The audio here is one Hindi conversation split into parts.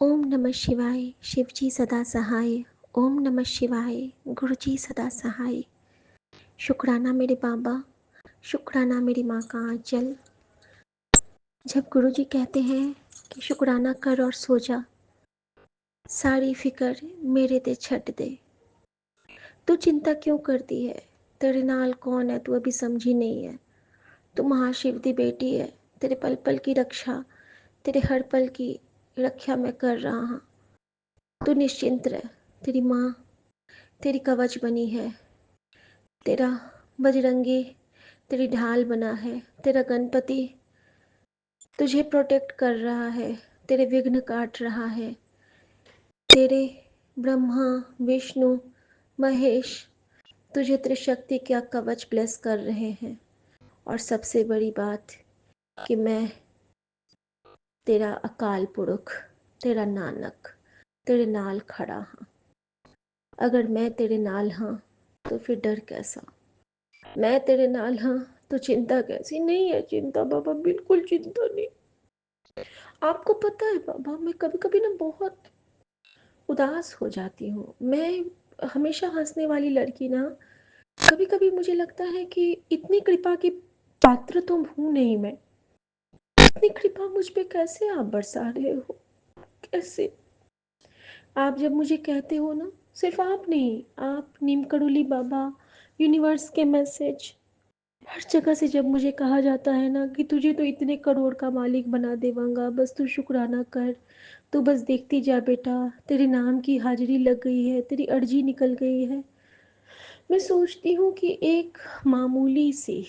ओम नमः शिवाय। शिव जी सदा सहाय। ओम नमः शिवाय। गुरु जी सदा सहाय। शुक्राना मेरे बाबा, शुक्राना मेरी माँ का आंचल। जब गुरु जी कहते हैं कि शुक्राना कर और सो जा, सारी फिकर मेरे ते छट दे। तू चिंता क्यों करती है? तेरे नाल कौन है, तू अभी समझी नहीं है। तू महाशिव दी बेटी है। तेरे पल पल की रक्षा, तेरे हर पल की रक्षा मैं कर रहा हूँ। तू निश्चिंत रह। तेरी माँ तेरी कवच बनी है। तेरा बजरंगी तेरी ढाल बना है। तेरा गणपति तुझे प्रोटेक्ट कर रहा है, तेरे विघ्न काट रहा है। तेरे ब्रह्मा विष्णु महेश तुझे त्रिशक्ति का कवच ब्लेस कर रहे हैं। और सबसे बड़ी बात कि मैं तेरा अकाल पुरख, तेरा नानक तेरे नाल खड़ा हाँ। अगर मैं तेरे नाल हाँ तो फिर डर कैसा? मैं तेरे नाल हाँ तो चिंता कैसी? नहीं है चिंता बाबा, बिल्कुल चिंता नहीं। आपको पता है बाबा, मैं कभी कभी ना बहुत उदास हो जाती हूँ। मैं हमेशा हंसने वाली लड़की ना, कभी कभी मुझे लगता है कि इतनी कृपा की पात्र तो हूँ नहीं मैं। इतनी कृपा मुझ पे कैसे आप बरसा रहे हो? कैसे? आप जब मुझे कहते हो ना, सिर्फ आप नहीं, आप नीम करोली बाबा, यूनिवर्स के मैसेज, हर जगह से जब मुझे कहा जाता है ना कि तुझे तो इतने करोड़ का मालिक बना देवांगा, बस तू शुक्राना कर, तू बस देखती जा बेटा, तेरे नाम की हाजिरी लग गई है, तेरी अर्जी निकल गई है। मैं सोचती हूँ कि एक मामूली सी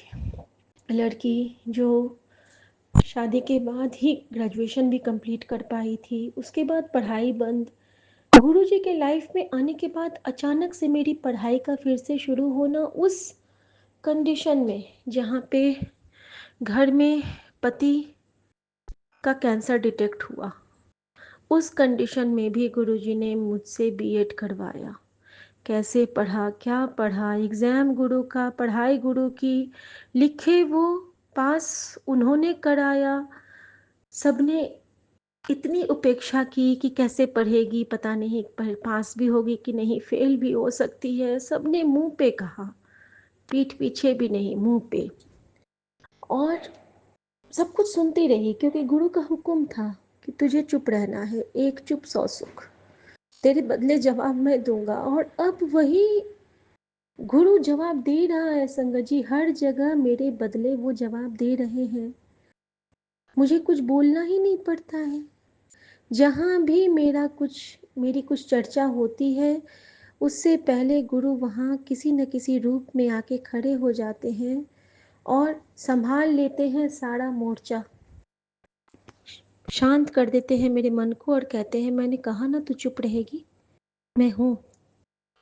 लड़की जो शादी के बाद ही ग्रेजुएशन भी कंप्लीट कर पाई थी, उसके बाद पढ़ाई बंद, गुरुजी के लाइफ में आने के बाद अचानक से मेरी पढ़ाई का फिर से शुरू होना, उस कंडीशन में जहाँ पे घर में पति का कैंसर डिटेक्ट हुआ, उस कंडीशन में भी गुरुजी ने मुझसे बीएड करवाया। कैसे पढ़ा, क्या पढ़ा, एग्ज़ाम गुरु का, पढ़ाई गुरु की, लिखे वो, पास उन्होंने कराया। सबने इतनी उपेक्षा की कि कैसे पढ़ेगी, पता नहीं पास भी होगी कि नहीं, फेल भी हो सकती है। सबने मुंह पे कहा, पीठ पीछे भी नहीं, मुंह पे। और सब कुछ सुनती रही क्योंकि गुरु का हुक्म था कि तुझे चुप रहना है, एक चुप सौ सुख, तेरे बदले जवाब मैं दूंगा। और अब वही गुरु जवाब दे रहा है संगत जी, हर जगह मेरे बदले वो जवाब दे रहे हैं। मुझे कुछ बोलना ही नहीं पड़ता है। जहाँ भी मेरी कुछ चर्चा होती है, उससे पहले गुरु वहाँ किसी न किसी रूप में आके खड़े हो जाते हैं और संभाल लेते हैं सारा मोर्चा, शांत कर देते हैं मेरे मन को और कहते हैं मैंने कहा ना तू चुप रहेगी, मैं हूँ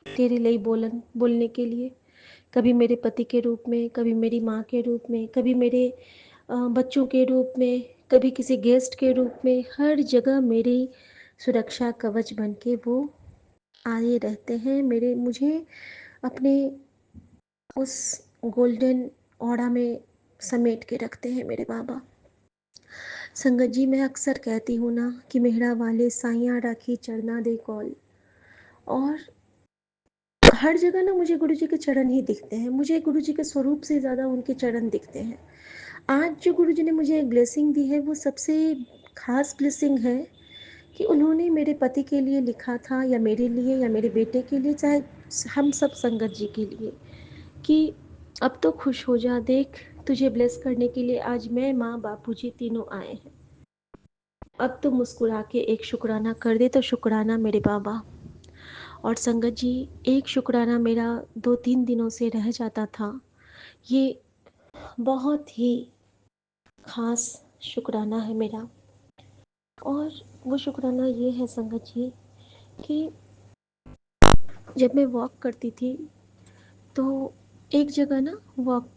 तेरे लिए बोलने के लिए। कभी मेरे पति के रूप में, कभी मेरी माँ के रूप में, कभी मेरे बच्चों के रूप में, कभी किसी गेस्ट के रूप में, हर जगह मेरी सुरक्षा कवच बन के वो आए रहते हैं। मुझे अपने उस गोल्डन ऑरा में समेट के रखते हैं मेरे बाबा। संगत जी, मैं अक्सर कहती हूँ ना कि मेहरा वाले साइयाँ राखी चरना दे कौल। और हर जगह ना मुझे गुरु जी के चरण ही दिखते हैं, मुझे गुरु जी के स्वरूप से ज़्यादा उनके चरण दिखते हैं। आज जो गुरु जी ने मुझे एक ब्लेसिंग दी है, वो सबसे खास ब्लेसिंग है कि उन्होंने मेरे पति के लिए लिखा था, या मेरे लिए, या मेरे बेटे के लिए, चाहे हम सब संगत जी के लिए, कि अब तो खुश हो जा, देख तुझे ब्लेस करने के लिए आज मैं, माँ, बापूजी तीनों आए हैं। अब तो मुस्कुरा के एक शुक्राना कर दे। तो शुक्राना मेरे बाबा। और संगत जी, एक शुक्राना मेरा 2-3 दिनों से रह जाता था। ये बहुत ही खास शुक्राना है मेरा। और वो शुक्राना ये है संगत जी कि जब मैं वॉक करती थी तो एक जगह ना वॉक,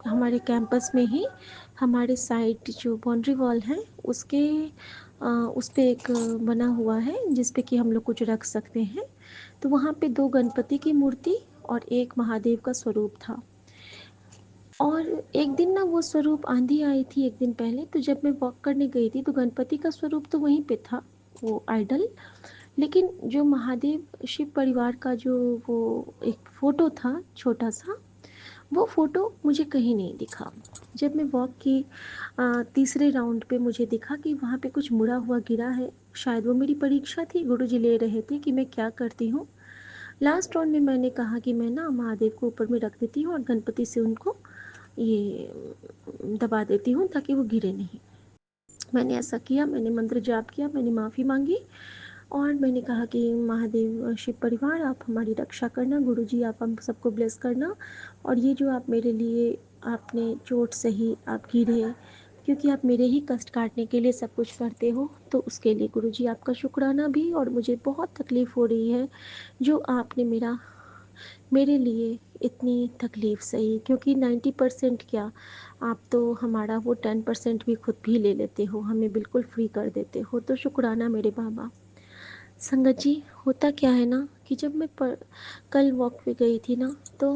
हमारे कैंपस में ही हमारे साइड जो बाउंड्री वॉल है उसके उस पे एक बना हुआ है जिस पे कि हम लोग कुछ रख सकते हैं। तो वहाँ पे 2 गणपति की मूर्ति और एक महादेव का स्वरूप था। और एक दिन ना वो स्वरूप, आंधी आई थी एक दिन पहले, तो जब मैं वॉक करने गई थी तो गणपति का स्वरूप तो वहीं पे था, वो आइडल। लेकिन जो महादेव शिव परिवार का जो वो एक फ़ोटो था छोटा-सा, वो फ़ोटो मुझे कहीं नहीं दिखा। जब मैं वॉक की तीसरे राउंड पे मुझे दिखा कि वहाँ पे कुछ मुड़ा हुआ गिरा है। शायद वो मेरी परीक्षा थी, गुरुजी ले रहे थे कि मैं क्या करती हूँ। लास्ट राउंड में मैंने कहा कि मैं ना महादेव को ऊपर में रख देती हूँ और गणपति से उनको ये दबा देती हूँ ताकि वो गिरे नहीं। मैंने ऐसा किया, मैंने मंत्र जाप किया, मैंने माफ़ी मांगी और मैंने कहा कि महादेव शिव परिवार आप हमारी रक्षा करना, गुरुजी आप हम सबको ब्लेस करना, और ये जो आप मेरे लिए आपने चोट सही, आप गिरे, क्योंकि आप मेरे ही कष्ट काटने के लिए सब कुछ करते हो, तो उसके लिए गुरुजी आपका शुक्राना भी। और मुझे बहुत तकलीफ़ हो रही है जो आपने मेरे लिए इतनी तकलीफ़ सही, क्योंकि 90% क्या, आप तो हमारा वो 10% भी खुद भी ले लेते हो, हमें बिल्कुल फ्री कर देते हो। तो शुक्राना मेरे बाबा। संगत जी, होता क्या है ना कि जब मैं कल वॉक पे गई थी ना, तो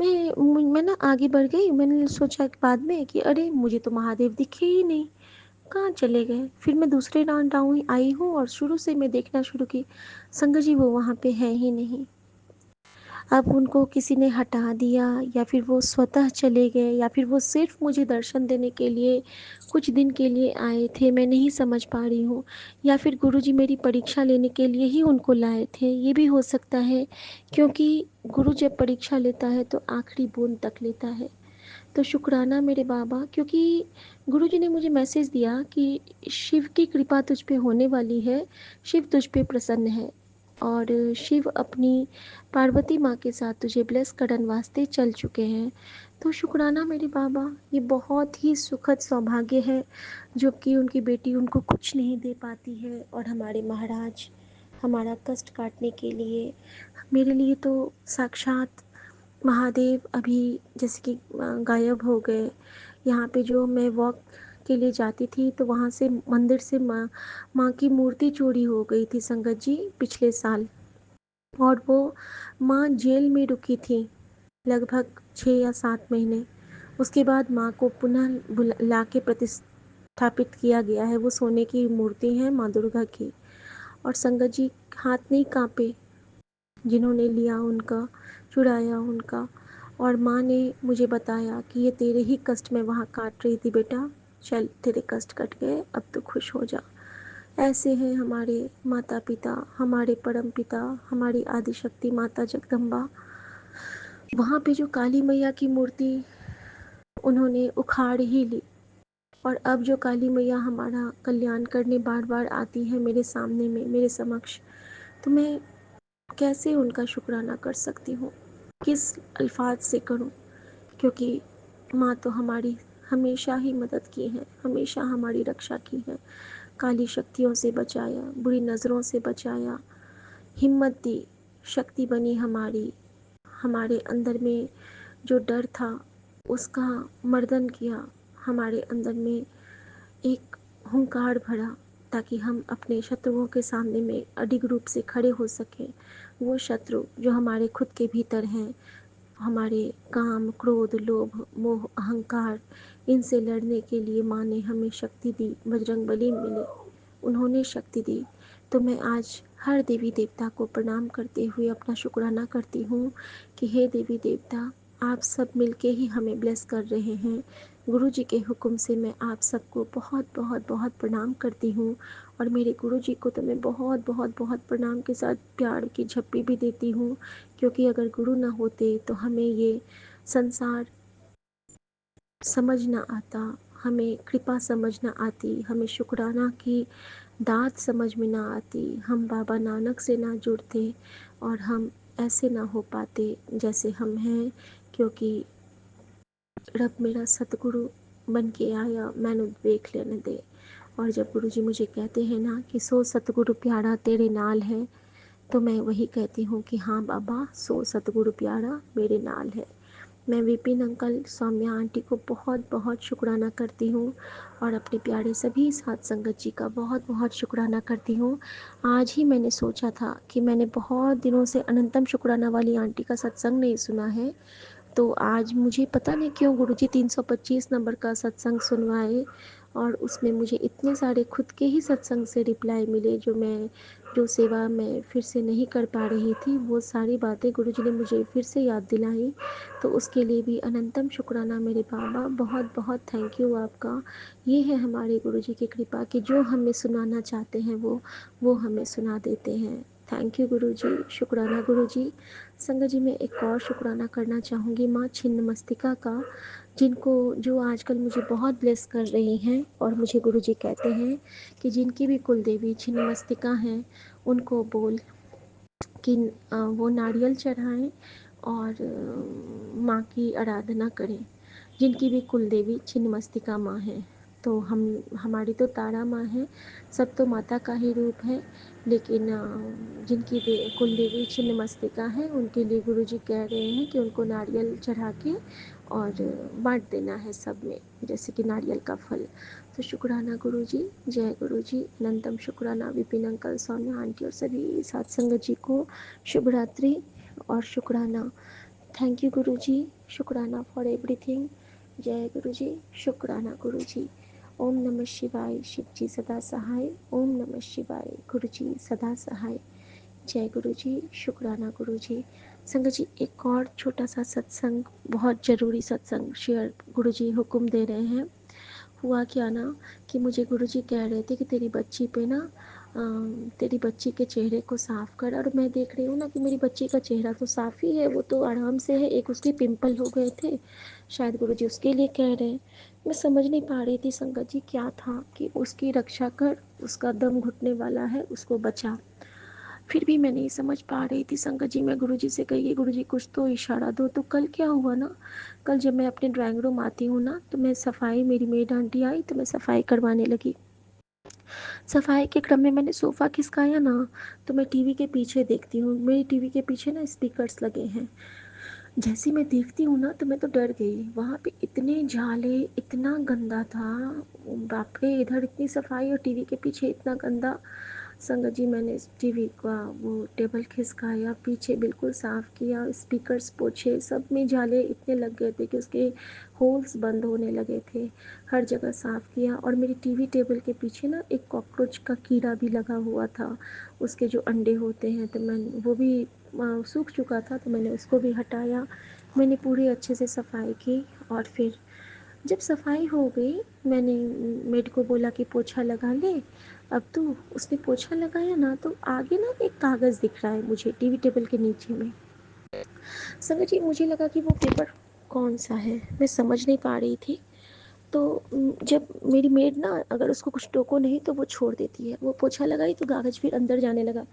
मैं ना आगे बढ़ गई। मैंने सोचा कि बाद में कि अरे मुझे तो महादेव दिखे ही नहीं, कहाँ चले गए। फिर मैं दूसरे राउंड आई हूँ और शुरू से मैं देखना शुरू की, संगत जी वो वहाँ पे है ही नहीं। अब उनको किसी ने हटा दिया या फिर वो स्वतः चले गए या फिर वो सिर्फ मुझे दर्शन देने के लिए कुछ दिन के लिए आए थे, मैं नहीं समझ पा रही हूँ। या फिर गुरुजी मेरी परीक्षा लेने के लिए ही उनको लाए थे, ये भी हो सकता है। क्योंकि गुरु जब परीक्षा लेता है तो आखिरी बूंद तक लेता है। तो शुक्राना मेरे बाबा, क्योंकि गुरुजी ने मुझे मैसेज दिया कि शिव की कृपा तुझ पे होने वाली है, शिव तुझ पे प्रसन्न है और शिव अपनी पार्वती माँ के साथ तुझे ब्लेस करन वास्ते चल चुके हैं। तो शुक्राना मेरे बाबा, ये बहुत ही सुखद सौभाग्य है जो कि उनकी बेटी उनको कुछ नहीं दे पाती है, और हमारे महाराज हमारा कष्ट काटने के लिए मेरे लिए तो साक्षात महादेव अभी जैसे कि गायब हो गए। यहाँ पे जो मैं वॉक के लिए जाती थी तो वहाँ से मंदिर से माँ की मूर्ति चोरी हो गई थी संगत जी पिछले साल, और वो माँ जेल में रुकी थी लगभग 6 या 7 महीने। उसके बाद माँ को पुनः ला के प्रतिष्ठापित किया गया है। वो सोने की मूर्ति है माँ दुर्गा की, और संगत जी हाथ नहीं कांपे जिन्होंने लिया उनका, चुराया उनका। और माँ ने मुझे बताया कि ये तेरे ही कष्ट में वहाँ काट रही थी बेटा, चल तेरे कष्ट कट गए, अब तो खुश हो जा। ऐसे हैं हमारे माता पिता, हमारे परम पिता, हमारी आदिशक्ति माता जगदम्बा। वहाँ पे जो काली मैया की मूर्ति उन्होंने उखाड़ ही ली, और अब जो काली मैया हमारा कल्याण करने बार बार आती है मेरे सामने में, मेरे समक्ष, तो मैं कैसे उनका शुक्राना कर सकती हूँ, किस अल्फाज से करूँ। क्योंकि माँ तो हमारी हमेशा ही मदद की है, हमेशा हमारी रक्षा की है, काली शक्तियों से बचाया, बुरी नज़रों से बचाया, हिम्मत दी, शक्ति बनी हमारी, हमारे अंदर में जो डर था उसका मर्दन किया, हमारे अंदर में एक हुंकार भरा ताकि हम अपने शत्रुओं के सामने में अडिग रूप से खड़े हो सकें। वो शत्रु जो हमारे खुद के भीतर हैं, हमारे काम, क्रोध, लोभ, मोह, अहंकार, इनसे लड़ने के लिए माँ ने हमें शक्ति दी, बजरंगबली मिले, उन्होंने शक्ति दी। तो मैं आज हर देवी देवता को प्रणाम करते हुए अपना शुक्राना करती हूँ कि हे देवी देवता, आप सब मिलके ही हमें ब्लेस कर रहे हैं। गुरु जी के हुक्म से मैं आप सबको बहुत बहुत बहुत प्रणाम करती हूँ, और मेरे गुरु जी को तो मैं बहुत बहुत बहुत प्रणाम के साथ प्यार की झप्पी भी देती हूँ, क्योंकि अगर गुरु ना होते तो हमें ये संसार समझ ना आता, हमें कृपा समझ ना आती, हमें शुक्राना की दात समझ में ना आती, हम बाबा नानक से ना जुड़ते और हम ऐसे ना हो पाते जैसे हम हैं। क्योंकि रब मेरा सतगुरु बन के आया, मैनू देख लेने दे। और जब गुरु जी मुझे कहते हैं ना कि सो सतगुरु प्यारा तेरे नाल है, तो मैं वही कहती हूँ कि हाँ बाबा, सो सतगुरु प्यारा मेरे नाल है। मैं विपिन अंकल, सौम्या आंटी को बहुत बहुत शुक्राना करती हूँ, और अपने प्यारे सभी साथ संगत जी का बहुत बहुत शुक्राना करती हूँ। आज ही मैंने सोचा था कि मैंने बहुत दिनों से अनंतम शुक्राना वाली आंटी का सत्संग नहीं सुना है, तो आज मुझे पता नहीं क्यों गुरुजी 325 नंबर का सत्संग सुनवाए, और उसमें मुझे इतने सारे खुद के ही सत्संग से रिप्लाई मिले, जो सेवा मैं फिर से नहीं कर पा रही थी, वो सारी बातें गुरुजी ने मुझे फिर से याद दिलाई। तो उसके लिए भी अनंतम शुक्राना मेरे बाबा, बहुत बहुत थैंक यू आपका। ये है हमारे गुरुजी की कृपा कि जो हमें सुनाना चाहते हैं वो हमें सुना देते हैं। थैंक यू गुरुजी, शुक्राना गुरुजी। संगत जी, मैं एक और शुक्राना करना चाहूँगी माँ छिन्नमस्तिका का, जो आजकल मुझे बहुत ब्लेस कर रही हैं। और मुझे गुरुजी कहते हैं कि जिनकी भी कुल देवी छिन्नमस्तिका हैं, उनको बोल कि वो नारियल चढ़ाएं और माँ की आराधना करें। जिनकी भी कुल देवी छिन्नमस्तिका माँ है, तो हमारी तो तारा माँ है, सब तो माता का ही रूप है, लेकिन जिनकी कुल देवी छिन्नमस्तिका है, उनके लिए गुरुजी कह रहे हैं कि उनको नारियल चढ़ा के और बांट देना है सब में, जैसे कि नारियल का फल। तो शुक्राना गुरुजी, जय गुरुजी, अनंतम शुक्राना विपिन अंकल, सौम्या आंटी और सभी साथ संगत जी को शुभ रात्रि और शुक्राना। थैंक यू गुरुजी, शुक्राना फॉर एवरीथिंग। जय गुरुजी, शुक्राना गुरुजी। ओम नमः शिवाय, शिव जी सदा सहाय। ओम नमः शिवाय, गुरुजी सदा सहाय। जय गुरुजी, शुक्राना गुरुजी। संगत जी, एक और छोटा सा सत्संग, बहुत ज़रूरी सत्संग शेयर गुरुजी हुक्म दे रहे हैं। हुआ क्या ना कि मुझे गुरुजी कह रहे थे कि तेरी बच्ची पे ना तेरी बच्ची के चेहरे को साफ़ कर। और मैं देख रही हूँ ना कि मेरी बच्ची का चेहरा तो साफ़ ही है, वो तो आराम से है। एक उसके पिंपल हो गए थे, शायद गुरुजी उसके लिए कह रहे हैं। मैं समझ नहीं पा रही थी संगत जी क्या था, कि उसकी रक्षा कर, उसका दम घुटने वाला है, उसको बचा। फिर भी मैं नहीं समझ पा रही थी संगत जी। मैं गुरुजी से कही, गुरुजी कुछ तो इशारा दो। तो कल क्या हुआ ना, कल जब मैं अपने ड्राइंग रूम आती हूँ ना, तो मैं सफाई, मेरी मेड आंटी आई तो मैं सफाई करवाने लगी। सफाई के क्रम में मैंने सोफ़ा खिसकाया ना, तो मैं टीवी के पीछे देखती हूँ, मेरी टीवी के पीछे ना स्पीकर्स लगे हैं। जैसे मैं देखती हूँ ना, तो मैं तो डर गई। वहाँ पे इतने झाले, इतना गंदा था, बाप रे, इधर इतनी सफाई और टीवी के पीछे इतना गंदा। संगत जी, मैंने टीवी का वो टेबल खिसकाया, पीछे बिल्कुल साफ़ किया, स्पीकर्स पोछे, सब में जाले इतने लग गए थे कि उसके होल्स बंद होने लगे थे। हर जगह साफ़ किया। और मेरी टीवी टेबल के पीछे ना एक कॉकरोच का कीड़ा भी लगा हुआ था, उसके जो अंडे होते हैं, तो मैं वो भी सूख चुका था, तो मैंने उसको भी हटाया। मैंने पूरी अच्छे से सफाई की। और फिर जब सफाई हो गई, मैंने मेड को बोला कि पोछा लगा ले। अब तो उसने पोछा लगाया ना, तो आगे ना एक कागज़ दिख रहा है मुझे टीवी टेबल के नीचे में। संगत जी, मुझे लगा कि वो पेपर कौन सा है, मैं समझ नहीं पा रही थी। तो जब मेरी मेड ना, अगर उसको कुछ टोको नहीं तो वो छोड़ देती है, वो पोछा लगाई तो कागज़ फिर अंदर जाने लगा।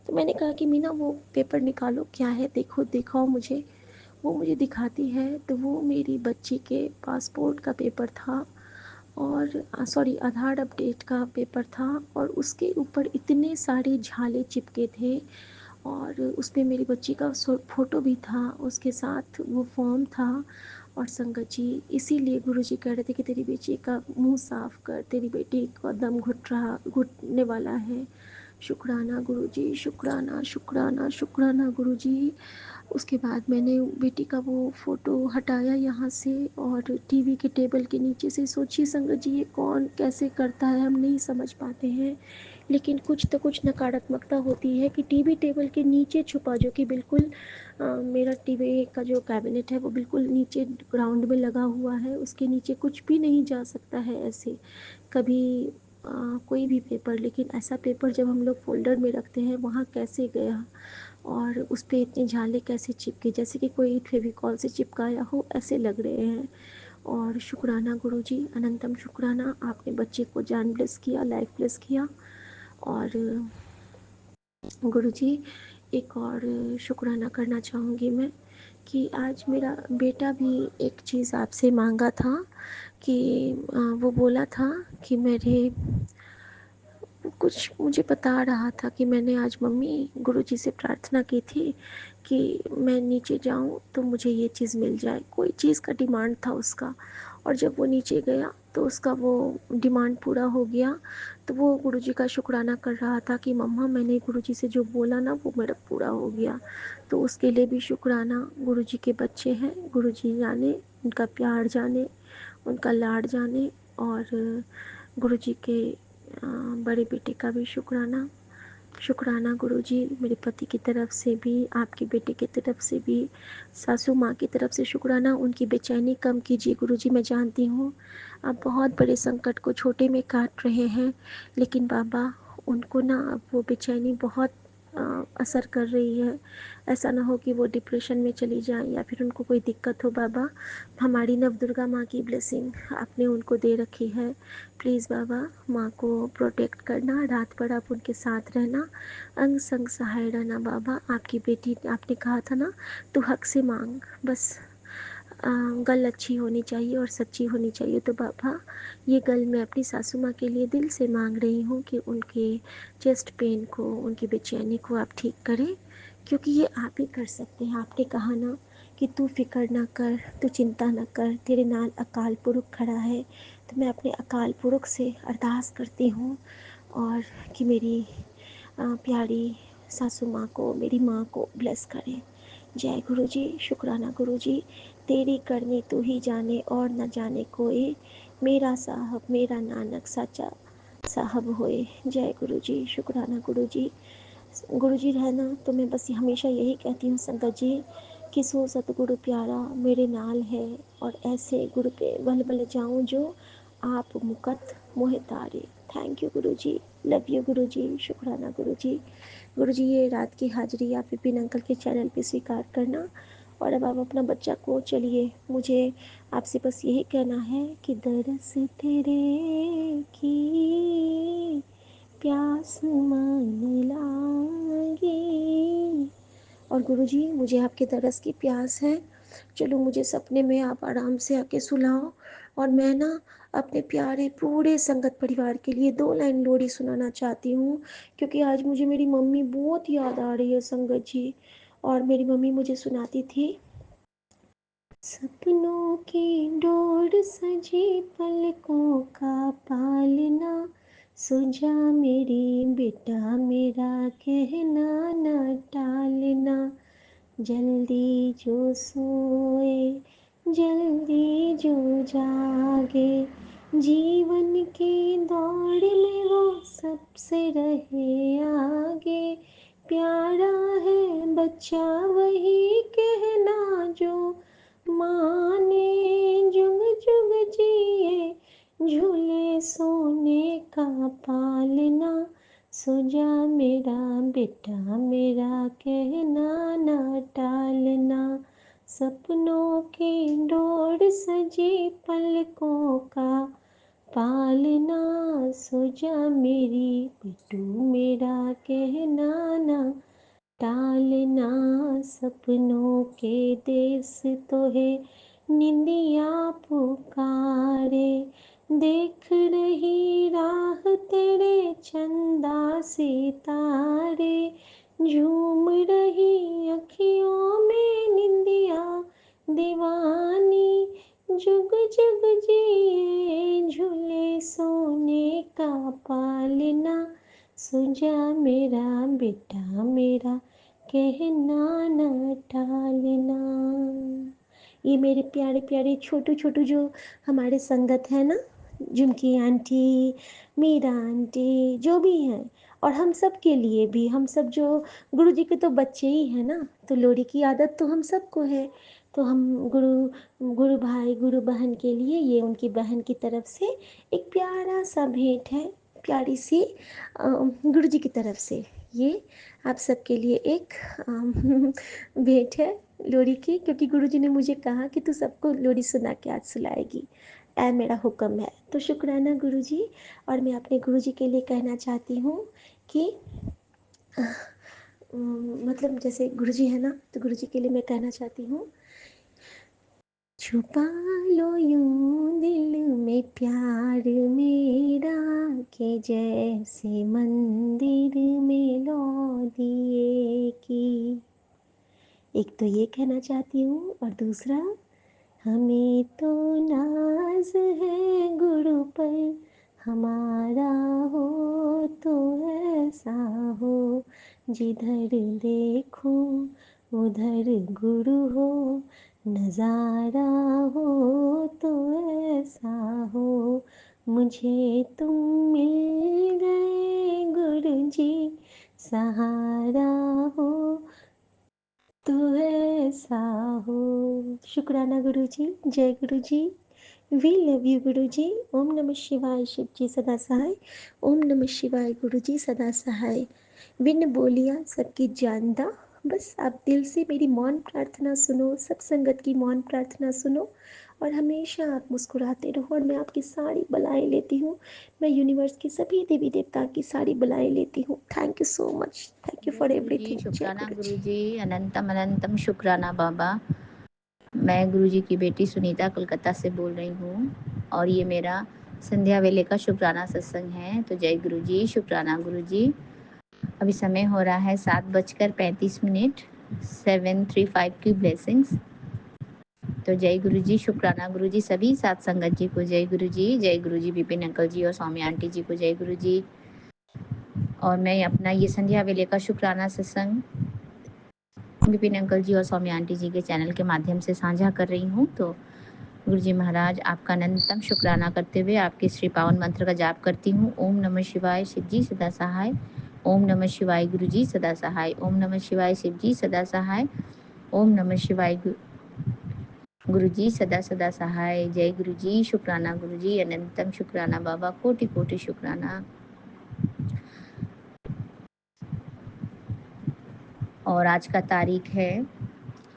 तो मैंने कहा कि मीना, वो पेपर निकालो, क्या है, देखो, दिखाओ मुझे। वो मुझे दिखाती है, तो वो मेरी बच्ची के पासपोर्ट का पेपर था, और सॉरी, आधार अपडेट का पेपर था। और उसके ऊपर इतने सारे झाले चिपके थे, और उसमें मेरी बच्ची का फ़ोटो भी था, उसके साथ वो फॉर्म था। और संगत जी, इसीलिए गुरुजी कह रहे थे कि तेरी बेटी का मुंह साफ कर, तेरी बेटी का दम घुटने वाला है। शुक्राना गुरुजी, शुक्राना शुक्राना शुक्राना गुरुजी। उसके बाद मैंने बेटी का वो फ़ोटो हटाया यहाँ से, और टीवी के टेबल के नीचे से। सोचिए संगत जी, ये कौन कैसे करता है, हम नहीं समझ पाते हैं, लेकिन कुछ तो कुछ नकारात्मकता होती है कि टीवी टेबल के नीचे छुपा, जो कि बिल्कुल मेरा टीवी का जो कैबिनेट है वो बिल्कुल नीचे ग्राउंड में लगा हुआ है, उसके नीचे कुछ भी नहीं जा सकता है ऐसे कभी कोई भी पेपर। लेकिन ऐसा पेपर जब हम लोग फोल्डर में रखते हैं, वहाँ कैसे गया, और उस पर इतने झाले कैसे चिपके, जैसे कि कोई फेविकॉल से चिपकाया हो, ऐसे लग रहे हैं। और शुक्राना गुरुजी, अनंतम शुक्राना, आपने बच्चे को जान ब्लेस किया, लाइफ ब्लेस किया। और गुरुजी, एक और शुक्राना करना चाहूँगी मैं, कि आज मेरा बेटा भी एक चीज़ आपसे मांगा था, कि वो बोला था कि मेरे कुछ मुझे बता रहा था कि मैंने आज मम्मी गुरुजी से प्रार्थना की थी कि मैं नीचे जाऊं तो मुझे ये चीज़ मिल जाए, कोई चीज़ का डिमांड था उसका। और जब वो नीचे गया तो उसका वो डिमांड पूरा हो गया। तो वो गुरुजी का शुक्राना कर रहा था कि मम्मा, मैंने गुरुजी से जो बोला ना, वो मेरा पूरा हो गया। तो उसके लिए भी शुक्राना। गुरुजी के बच्चे हैं, गुरुजी जाने, उनका प्यार जाने, उनका लाड जाने। और गुरुजी के बड़े बेटे का भी शुक्राना। शुक्राना गुरुजी, मेरे पति की तरफ से भी, आपके बेटे की तरफ से भी, सासू माँ की तरफ से शुक्राना। उनकी बेचैनी कम कीजिए गुरुजी। मैं जानती हूँ आप बहुत बड़े संकट को छोटे में काट रहे हैं, लेकिन बाबा उनको ना अब वो बेचैनी बहुत असर कर रही है। ऐसा ना हो कि वो डिप्रेशन में चली जाएं या फिर उनको कोई दिक्कत हो। बाबा, हमारी नवदुर्गा माँ की ब्लेसिंग आपने उनको दे रखी है। प्लीज़ बाबा, माँ को प्रोटेक्ट करना, रात भर आप उनके साथ रहना, अंग संग सहाय रहना। बाबा, आपकी बेटी, आपने कहा था ना, तू हक से मांग, बस गल अच्छी होनी चाहिए और सच्ची होनी चाहिए। तो बाबा, ये गल मैं अपनी सासू माँ के लिए दिल से मांग रही हूँ कि उनके चेस्ट पेन को, उनकी बेचैनी को आप ठीक करें, क्योंकि ये आप ही कर सकते हैं। आपने कहा ना कि तू फिक्र ना कर, तू चिंता ना कर, तेरे नाल अकाल पुरख खड़ा है। तो मैं अपने अकाल पुरख से अरदास करती हूँ और कि मेरी प्यारी सासू माँ को, मेरी माँ को ब्लेस करें। जय गुरु जी। शुक्राना गुरु जी। तेरी करनी तू ही जाने और न जाने कोई, मेरा साहब मेरा नानक साचा साहब होए। जय गुरु जी। शुक्राना गुरु जी। गुरु जी रहना तो मैं बस हमेशा यही कहती हूँ संगत जी कि सो सतगुरु प्यारा मेरे नाल है, और ऐसे गुरु पे बल बल जाऊँ जो आप मुकत मोह तारे। Thank you Guru ji. Love you गुरु जी। शुक्राना गुरु जी। गुरु जी, ये रात की हाजिरी आप विपिन अंकल के चैनल पे स्वीकार करना। और अब आप अपना बच्चा को, चलिए मुझे आपसे बस यही कहना है कि दरस तेरे की प्यास मन लागी। और गुरुजी, मुझे आपके दरस की प्यास है। चलो मुझे सपने में आप आराम से आके सुलाओ, और मैं ना अपने प्यारे पूरे संगत परिवार के लिए 2 लाइन लोरी सुनाना चाहती हूँ, क्योंकि आज मुझे मेरी मम्मी बहुत याद आ रही है संगत जी। और मेरी मम्मी मुझे सुनाती थी, सपनों की डोर सजी पलकों का पालना, सुझा मेरी बेटा मेरा कहना न टालना, जल्दी जो सोए जल्दी जो जागे, जीवन की दौड़ में वो सबसे रहे आगे, प्यारा है बच्चा वही कहना जो माने, जुग जुग जिए झूले सोने का पालना, सुजा मेरा बेटा मेरा कहना न टालना, सपनों की डोर सजी पलकों का पालना, सुजा मेरी बिट्टू मेरा कहना न टालना, सपनों के देश तो है निंदिया पुकारे, देख रही राह तेरे चंदा सितारे, झूम रही अखियों में निंदिया दीवानी, जुग जुग जिए झूले सोने का पालना, सुजा मेरा बेटा मेरा कहना न टालना। ये मेरे प्यारे प्यारे छोटू छोटू जो हमारे संगत है ना, झुमकी आंटी, मीरा आंटी, जो भी हैं, और हम सब के लिए भी, हम सब जो गुरु जी के तो बच्चे ही हैं ना, तो लोरी की आदत तो हम सबको है। तो हम गुरु भाई गुरु बहन के लिए ये उनकी बहन की तरफ से एक प्यारा सा भेंट है, प्यारी सी गुरु जी की तरफ से ये आप सबके लिए एक भेंट है लोरी की, क्योंकि गुरु जी ने मुझे कहा कि तू सबको लोरी सुना के आज सुलाएगी, ऐ मेरा हुक्म है। तो शुक्राना गुरु जी। और मैं अपने गुरु जी के लिए कहना चाहती हूँ कि मतलब जैसे गुरु जी है ना, तो गुरु जी के लिए मैं कहना चाहती हूँ, छुपा लो यूं दिल में प्यार मेरा, के जैसे मंदिर में लो दिए की। एक तो ये कहना चाहती हूँ, और दूसरा, हमें तो नाज है गुरु पर, हमारा हो तो ऐसा हो, जिधर देखो उधर गुरु हो, नज़ारा हो तो ऐसा हो, मुझे तुम मिल गए गुरुजी, सहारा हो तो ऐसा हो। शुक्राना गुरुजी, जय गुरुजी, वी लव यू गुरुजी। ओम नमः शिवाय, शिव जी सदा सहाय। ओम नमः शिवाय, गुरुजी सदा सहाय। बिन बोलिया सबकी जानदा, बस आप दिल से मेरी मौन प्रार्थना सुनो, सत्संगत की मौन प्रार्थना सुनो और हमेशा आप मुस्कुराते रहो। और मैं आपकी सारी बलाएं लेती हूँ, मैं यूनिवर्स के सभी देवी देवता की सारी बलाएं लेती हूँ। Thank you so much, thank you जय फॉर गुरुजी, एवरीथिंग। जय शुक्राना गुरु जी। गुरुजी, अनंतम अनंतम शुक्राना बाबा। मैं गुरुजी की बेटी सुनीता कोलकाता से बोल रही हूँ और ये मेरा संध्या वेले का शुक्राना सत्संग है। तो जय गुरुजी, शुक्राना गुरुजी। अभी समय हो रहा है 7:35, 735 की ब्लेसिंग्स। तो जय गुरुजी, शुक्राना गुरुजी, सभी सात संगत जी को जय गुरुजी, जय गुरुजी, विपिन अंकल जी और स्वामी आंटी जी को जय गुरुजी। और मैं अपना ये संध्या वेले का शुक्राना सत्संग विपिन अंकल जी और स्वामी आंटी जी के चैनल के माध्यम से साझा कर रही हूँ। तो गुरुजी महाराज आपका अनंतम शुक्राना करते हुए आपके श्री पावन मंत्र का जाप करती हूँ। ओम नमः शिवाय, शिव जी सदा सहाय। ओम नमः शिवाय, गुरुजी सदा सहाय। ओम नमः शिवाय, शिव जी सदा सहाय। ओम नमः शिवाय, गुरुजी सदा सदा सहाय। जय गुरुजी, शुक्राना गुरुजी, अनंतम शुक्राना बाबा, कोटि कोटि शुक्राना। और आज का तारीख है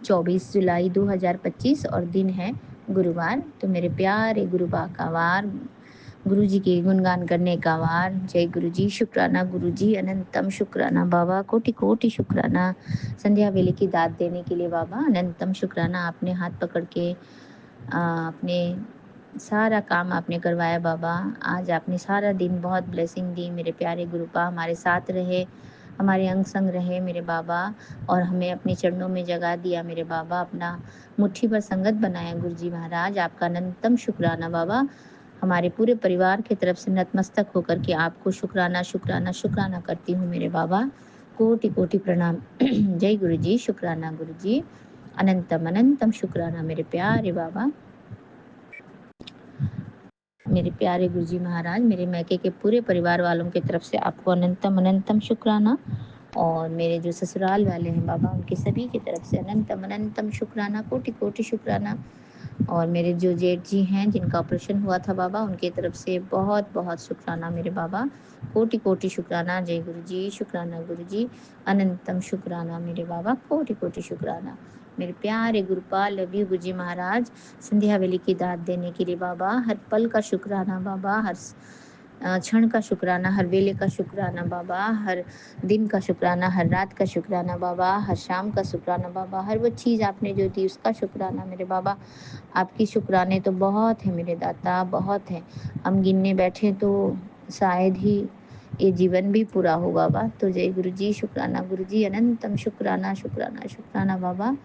24 जुलाई 2025 और दिन है गुरुवार। तो मेरे प्यारे गुरुबा का वार, गुरु जी के गुणगान करने का वार। जय गुरु जी, शुक्राना गुरु जी, अनंतम शुक्राना बाबा, कोटि कोटि शुक्राना। संध्या वेले की दाद देने के लिए बाबा अनंतम शुक्राना। आपने हाथ पकड़ के अपने सारा काम आपने करवाया बाबा। आज आपने सारा दिन बहुत ब्लेसिंग दी। मेरे प्यारे गुरुपा हमारे साथ रहे, हमारे अंग संग रहे मेरे बाबा, और हमें अपने चरणों में जगा दिया मेरे बाबा, अपना मुट्ठी भर संगत बनाया। गुरु जी महाराज आपका अनंतम शुक्राना बाबा। हमारे पूरे परिवार की तरफ से नतमस्तक होकर के आपको शुक्राना शुक्राना शुक्राना करती हूँ मेरे बाबा। कोटि कोटि प्रणाम। जय गुरु जी, शुक्राना गुरु जी, अनंतम अनंतम शुक्राना मेरे प्यारे बाबा। मेरे प्यारे गुरुजी महाराज, मेरे मैके के पूरे परिवार वालों की तरफ से आपको अनंतम अनंतम शुक्राना। और मेरे जो ससुराल वाले हैं बाबा, उनके सभी की तरफ से अनंतम अनंतम शुक्राना, कोटि कोटि शुक्राना। और मेरे जो जेठ जी हैं जिनका ऑपरेशन हुआ था बाबा, उनकी तरफ से बहुत बहुत शुक्राना मेरे बाबा, कोटि कोटि शुक्राना। जय गुरु जी, शुक्राना गुरु जी, अनंतम शुक्राना मेरे बाबा, कोटि कोटि शुक्राना। मेरे प्यारे गुरुपाल लव यू गुरुजी महाराज, संध्या वेले की दाद देने के लिए बाबा, हर पल का शुक्राना बाबा, हर क्षण का शुक्राना, हर वेले का शुक्राना बाबा, हर दिन का शुक्राना, हर रात का शुक्राना बाबा, हर शाम का शुक्राना बाबा, हर वो चीज़ आपने जो दी उसका शुक्राना मेरे बाबा। आपकी शुक्राने तो बहुत है मेरे दाता, बहुत हैं। हम गिनने बैठे तो शायद ही ये जीवन भी पूरा हो बाबा। तो जय गुरु जी, शुक्राना गुरु जी, अनंतम शुक्राना शुक्राना शुक्राना बाबा,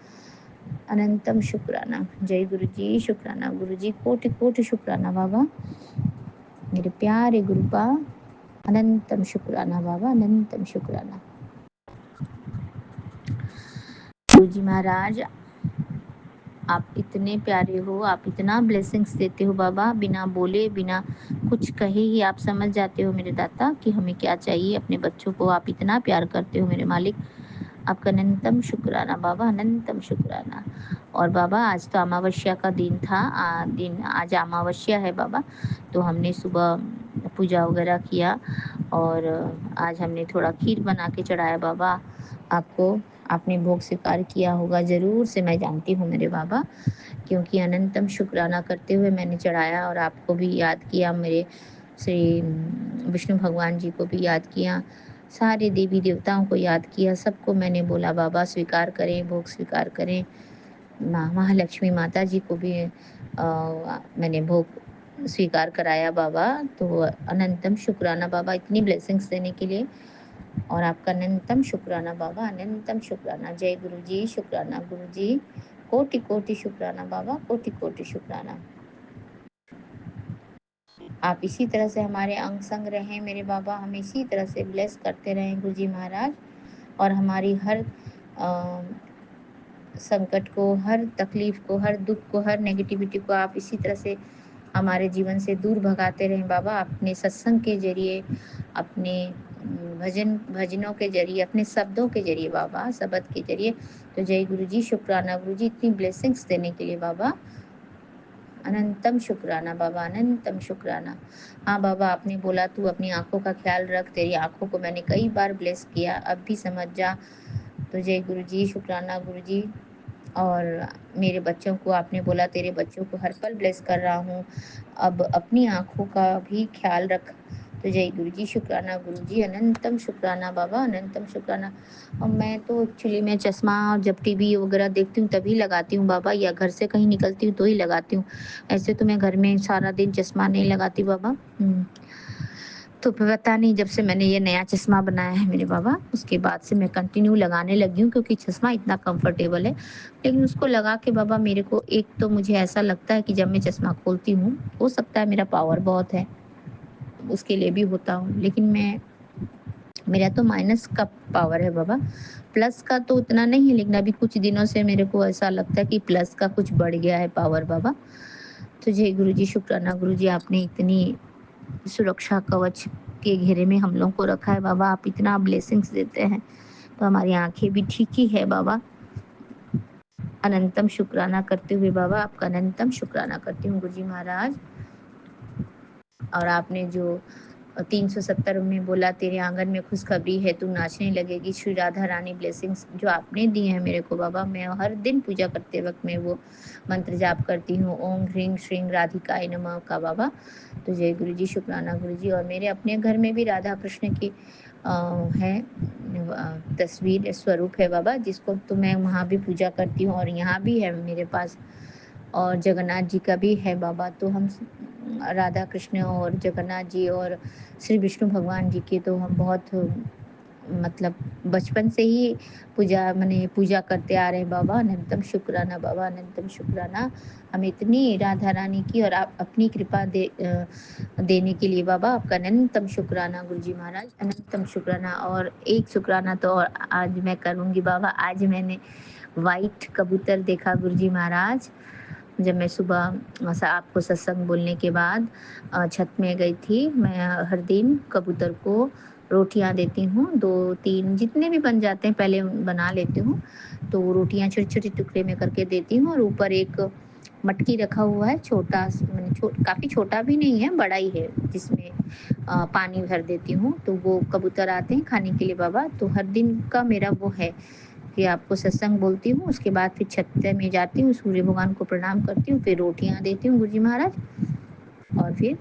अनंतम शुक्राना। जय गुरु जी, शुक्राना गुरु जी, कोटि कोटि शुक्राना बाबा। मेरे प्यारे गुरुपा अनंतम शुक्राना बाबा, अनंतम शुक्राना। गुरु जी महाराज आप इतने प्यारे हो, आप इतना ब्लेसिंग्स देते हो बाबा, बिना बोले बिना कुछ कहे ही आप समझ जाते हो मेरे दाता कि हमें क्या चाहिए। अपने बच्चों को आप इतना प्यार करते हो मेरे मालिक, आपका अनंतम शुक्राना बाबा, अनंतम शुक्राना। और बाबा आज तो अमावस्या का दिन था, आज अमावस्या है बाबा। तो हमने सुबह पूजा वगैरह किया और आज हमने थोड़ा खीर बना के चढ़ाया बाबा आपको। आपने भोग स्वीकार किया होगा ज़रूर से, मैं जानती हूँ मेरे बाबा, क्योंकि अनंतम शुक्राना करते हुए मैंने चढ़ाया और आपको भी याद किया, मेरे श्री विष्णु भगवान जी को भी याद किया, सारे देवी देवताओं को याद किया, सबको मैंने बोला बाबा स्वीकार करें, भोग स्वीकार करें। महालक्ष्मी माता जी को भी मैंने भोग स्वीकार कराया बाबा। तो अनंतम शुक्राना बाबा इतनी ब्लेसिंग्स देने के लिए, और आपका अनंतम शुक्राना बाबा, अनंतम शुक्राना। जय गुरु जी, शुक्राना गुरु जी, कोटि कोटि शुक्राना बाबा, कोटि कोटि शुक्राना। आप इसी तरह से हमारे अंग संग रहें मेरे बाबा, हमें इसी तरह से ब्लेस करते रहें गुरु जी महाराज, और हमारी हर संकट को, हर तकलीफ को, हर दुख को, हर नेगेटिविटी को आप इसी तरह से हमारे जीवन से दूर भगाते रहें बाबा, अपने सत्संग के ज़रिए, अपने भजनों के ज़रिए, अपने शब्दों के ज़रिए बाबा, शब्द के ज़रिए। तो जय गुरुजी, शुक्राना गुरुजी इतनी ब्लेसिंग्स देने के लिए बाबा। अनंतम शुक्राना बाबा, अनंतम शुक्राना। हाँ बाबा, आपने बोला तू अपनी आँखों का ख़्याल रख, तेरी आँखों को मैंने कई बार ब्लेस किया, अब भी समझ जा। तो जय गुरुजी, शुक्राना गुरुजी। और मेरे बच्चों को आपने बोला तेरे बच्चों को हर पल ब्लेस कर रहा हूँ, अब अपनी आँखों का भी ख़्याल रख। तो जय गुरुजी, शुक्राना गुरुजी, अनंतम शुक्राना बाबा, अनंतम शुक्राना। और मैं तो एक्चुअली मैं चश्मा जब टीवी वगैरह देखती हूँ तभी लगाती हूँ बाबा, या घर से कहीं निकलती हूँ तो ही लगाती हूँ। ऐसे तो मैं घर में सारा दिन चश्मा नहीं लगाती बाबा। तो पता नहीं, जब से मैंने ये नया चश्मा बनाया है मेरे बाबा, उसके बाद से मैं कंटिन्यू लगाने लगी हूँ, क्योंकि चश्मा इतना कंफर्टेबल है। लेकिन उसको लगा के बाबा मेरे को एक तो मुझे ऐसा लगता है कि जब मैं चश्मा खोलती हूँ, हो सकता है मेरा पावर बहुत है, उसके लिए भी होता हूँ, लेकिन मेरा तो माइनस का पावर है बाबा, प्लस का तो उतना नहीं है, लेकिन अभी कुछ दिनों से मेरे को ऐसा लगता है कि प्लस का कुछ बढ़ गया है पावर बाबा। तो जय गुरुजी, शुक्राना गुरुजी, आपने इतनी सुरक्षा कवच के घेरे में हम लोग को रखा है बाबा, आप इतना ब्लेसिंग्स देते हैं, तो हमारी आंखें भी ठीक ही है बाबा। अनंतम शुक्राना करते हुए बाबा, आपका अनंतम शुक्राना करती हूँ गुरुजी महाराज। और आपने जो 370 में बोला तेरे आंगन में खुशखबरी है, तू नाचने लगेगी, श्री राधा रानी ब्लेसिंग्स जो आपने दी हैं मेरे को बाबा, मैं हर दिन पूजा करते वक्त मैं वो मंत्र जाप करती हूँ, ओम ह्रीं श्रीं राधिकाय नमः का बाबा। तो जय गुरु जी, शुक्राना गुरु जी। और मेरे अपने घर में भी राधा कृष्ण की है तस्वीर स्वरूप है बाबा, जिसको तो मैं वहाँ भी पूजा करती हूँ, और यहाँ भी है मेरे पास, और जगन्नाथ जी का भी है बाबा। तो हम राधा कृष्ण और जगन्नाथ जी और श्री विष्णु भगवान जी की तो हम बहुत मतलब बचपन से ही पूजा करते आ रहे हैं बाबा। अनंतम शुक्राना बाबा, अनंतम शुक्राना हमें इतनी राधा रानी की, और आप अपनी कृपा देने के लिए बाबा, आपका अनंतम शुक्राना गुरुजी महाराज, अनंतम शुक्राना। और एक शुक्राना तो और आज मैं करूँगी बाबा, आज मैंने वाइट कबूतर देखा गुरुजी महाराज, जब मैं सुबह आपको सत्संग बोलने के बाद छत में गई थी। मैं हर दिन कबूतर को रोटियां देती हूँ, 2-3 जितने भी बन जाते हैं पहले बना लेती हूँ, तो रोटियां छोटे-छोटे टुकड़े में करके देती हूँ, और ऊपर एक मटकी रखा हुआ है छोटा, काफ़ी छोटा भी नहीं है, बड़ा ही है, जिसमें पानी भर देती हूँ, तो वो कबूतर आते हैं खाने के लिए बाबा। तो हर दिन का मेरा वो है कि आपको सत्संग बोलती हूँ, उसके बाद फिर छत में जाती हूँ, सूर्य भगवान को प्रणाम करती हूँ, फिर रोटियां देती हूँ गुरुजी महाराज, और फिर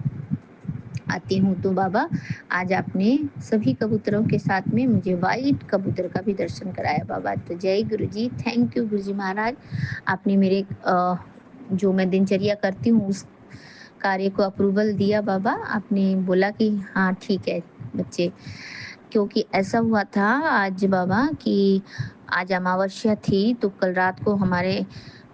आती हूँ। तो बाबा आज आपने सभी कबूतरों के साथ में मुझे वाइट कबूतर का भी दर्शन कराया बाबा। तो जय गुरुजी, थैंक यू गुरुजी महाराज, आपने मेरे जो मैं दिनचर्या करती हूँ उस कार्य को अप्रूवल दिया बाबा। आपने बोला कि हाँ ठीक है बच्चे, क्योंकि ऐसा हुआ था आज बाबा कि आज अमावस्या थी, तो कल रात को हमारे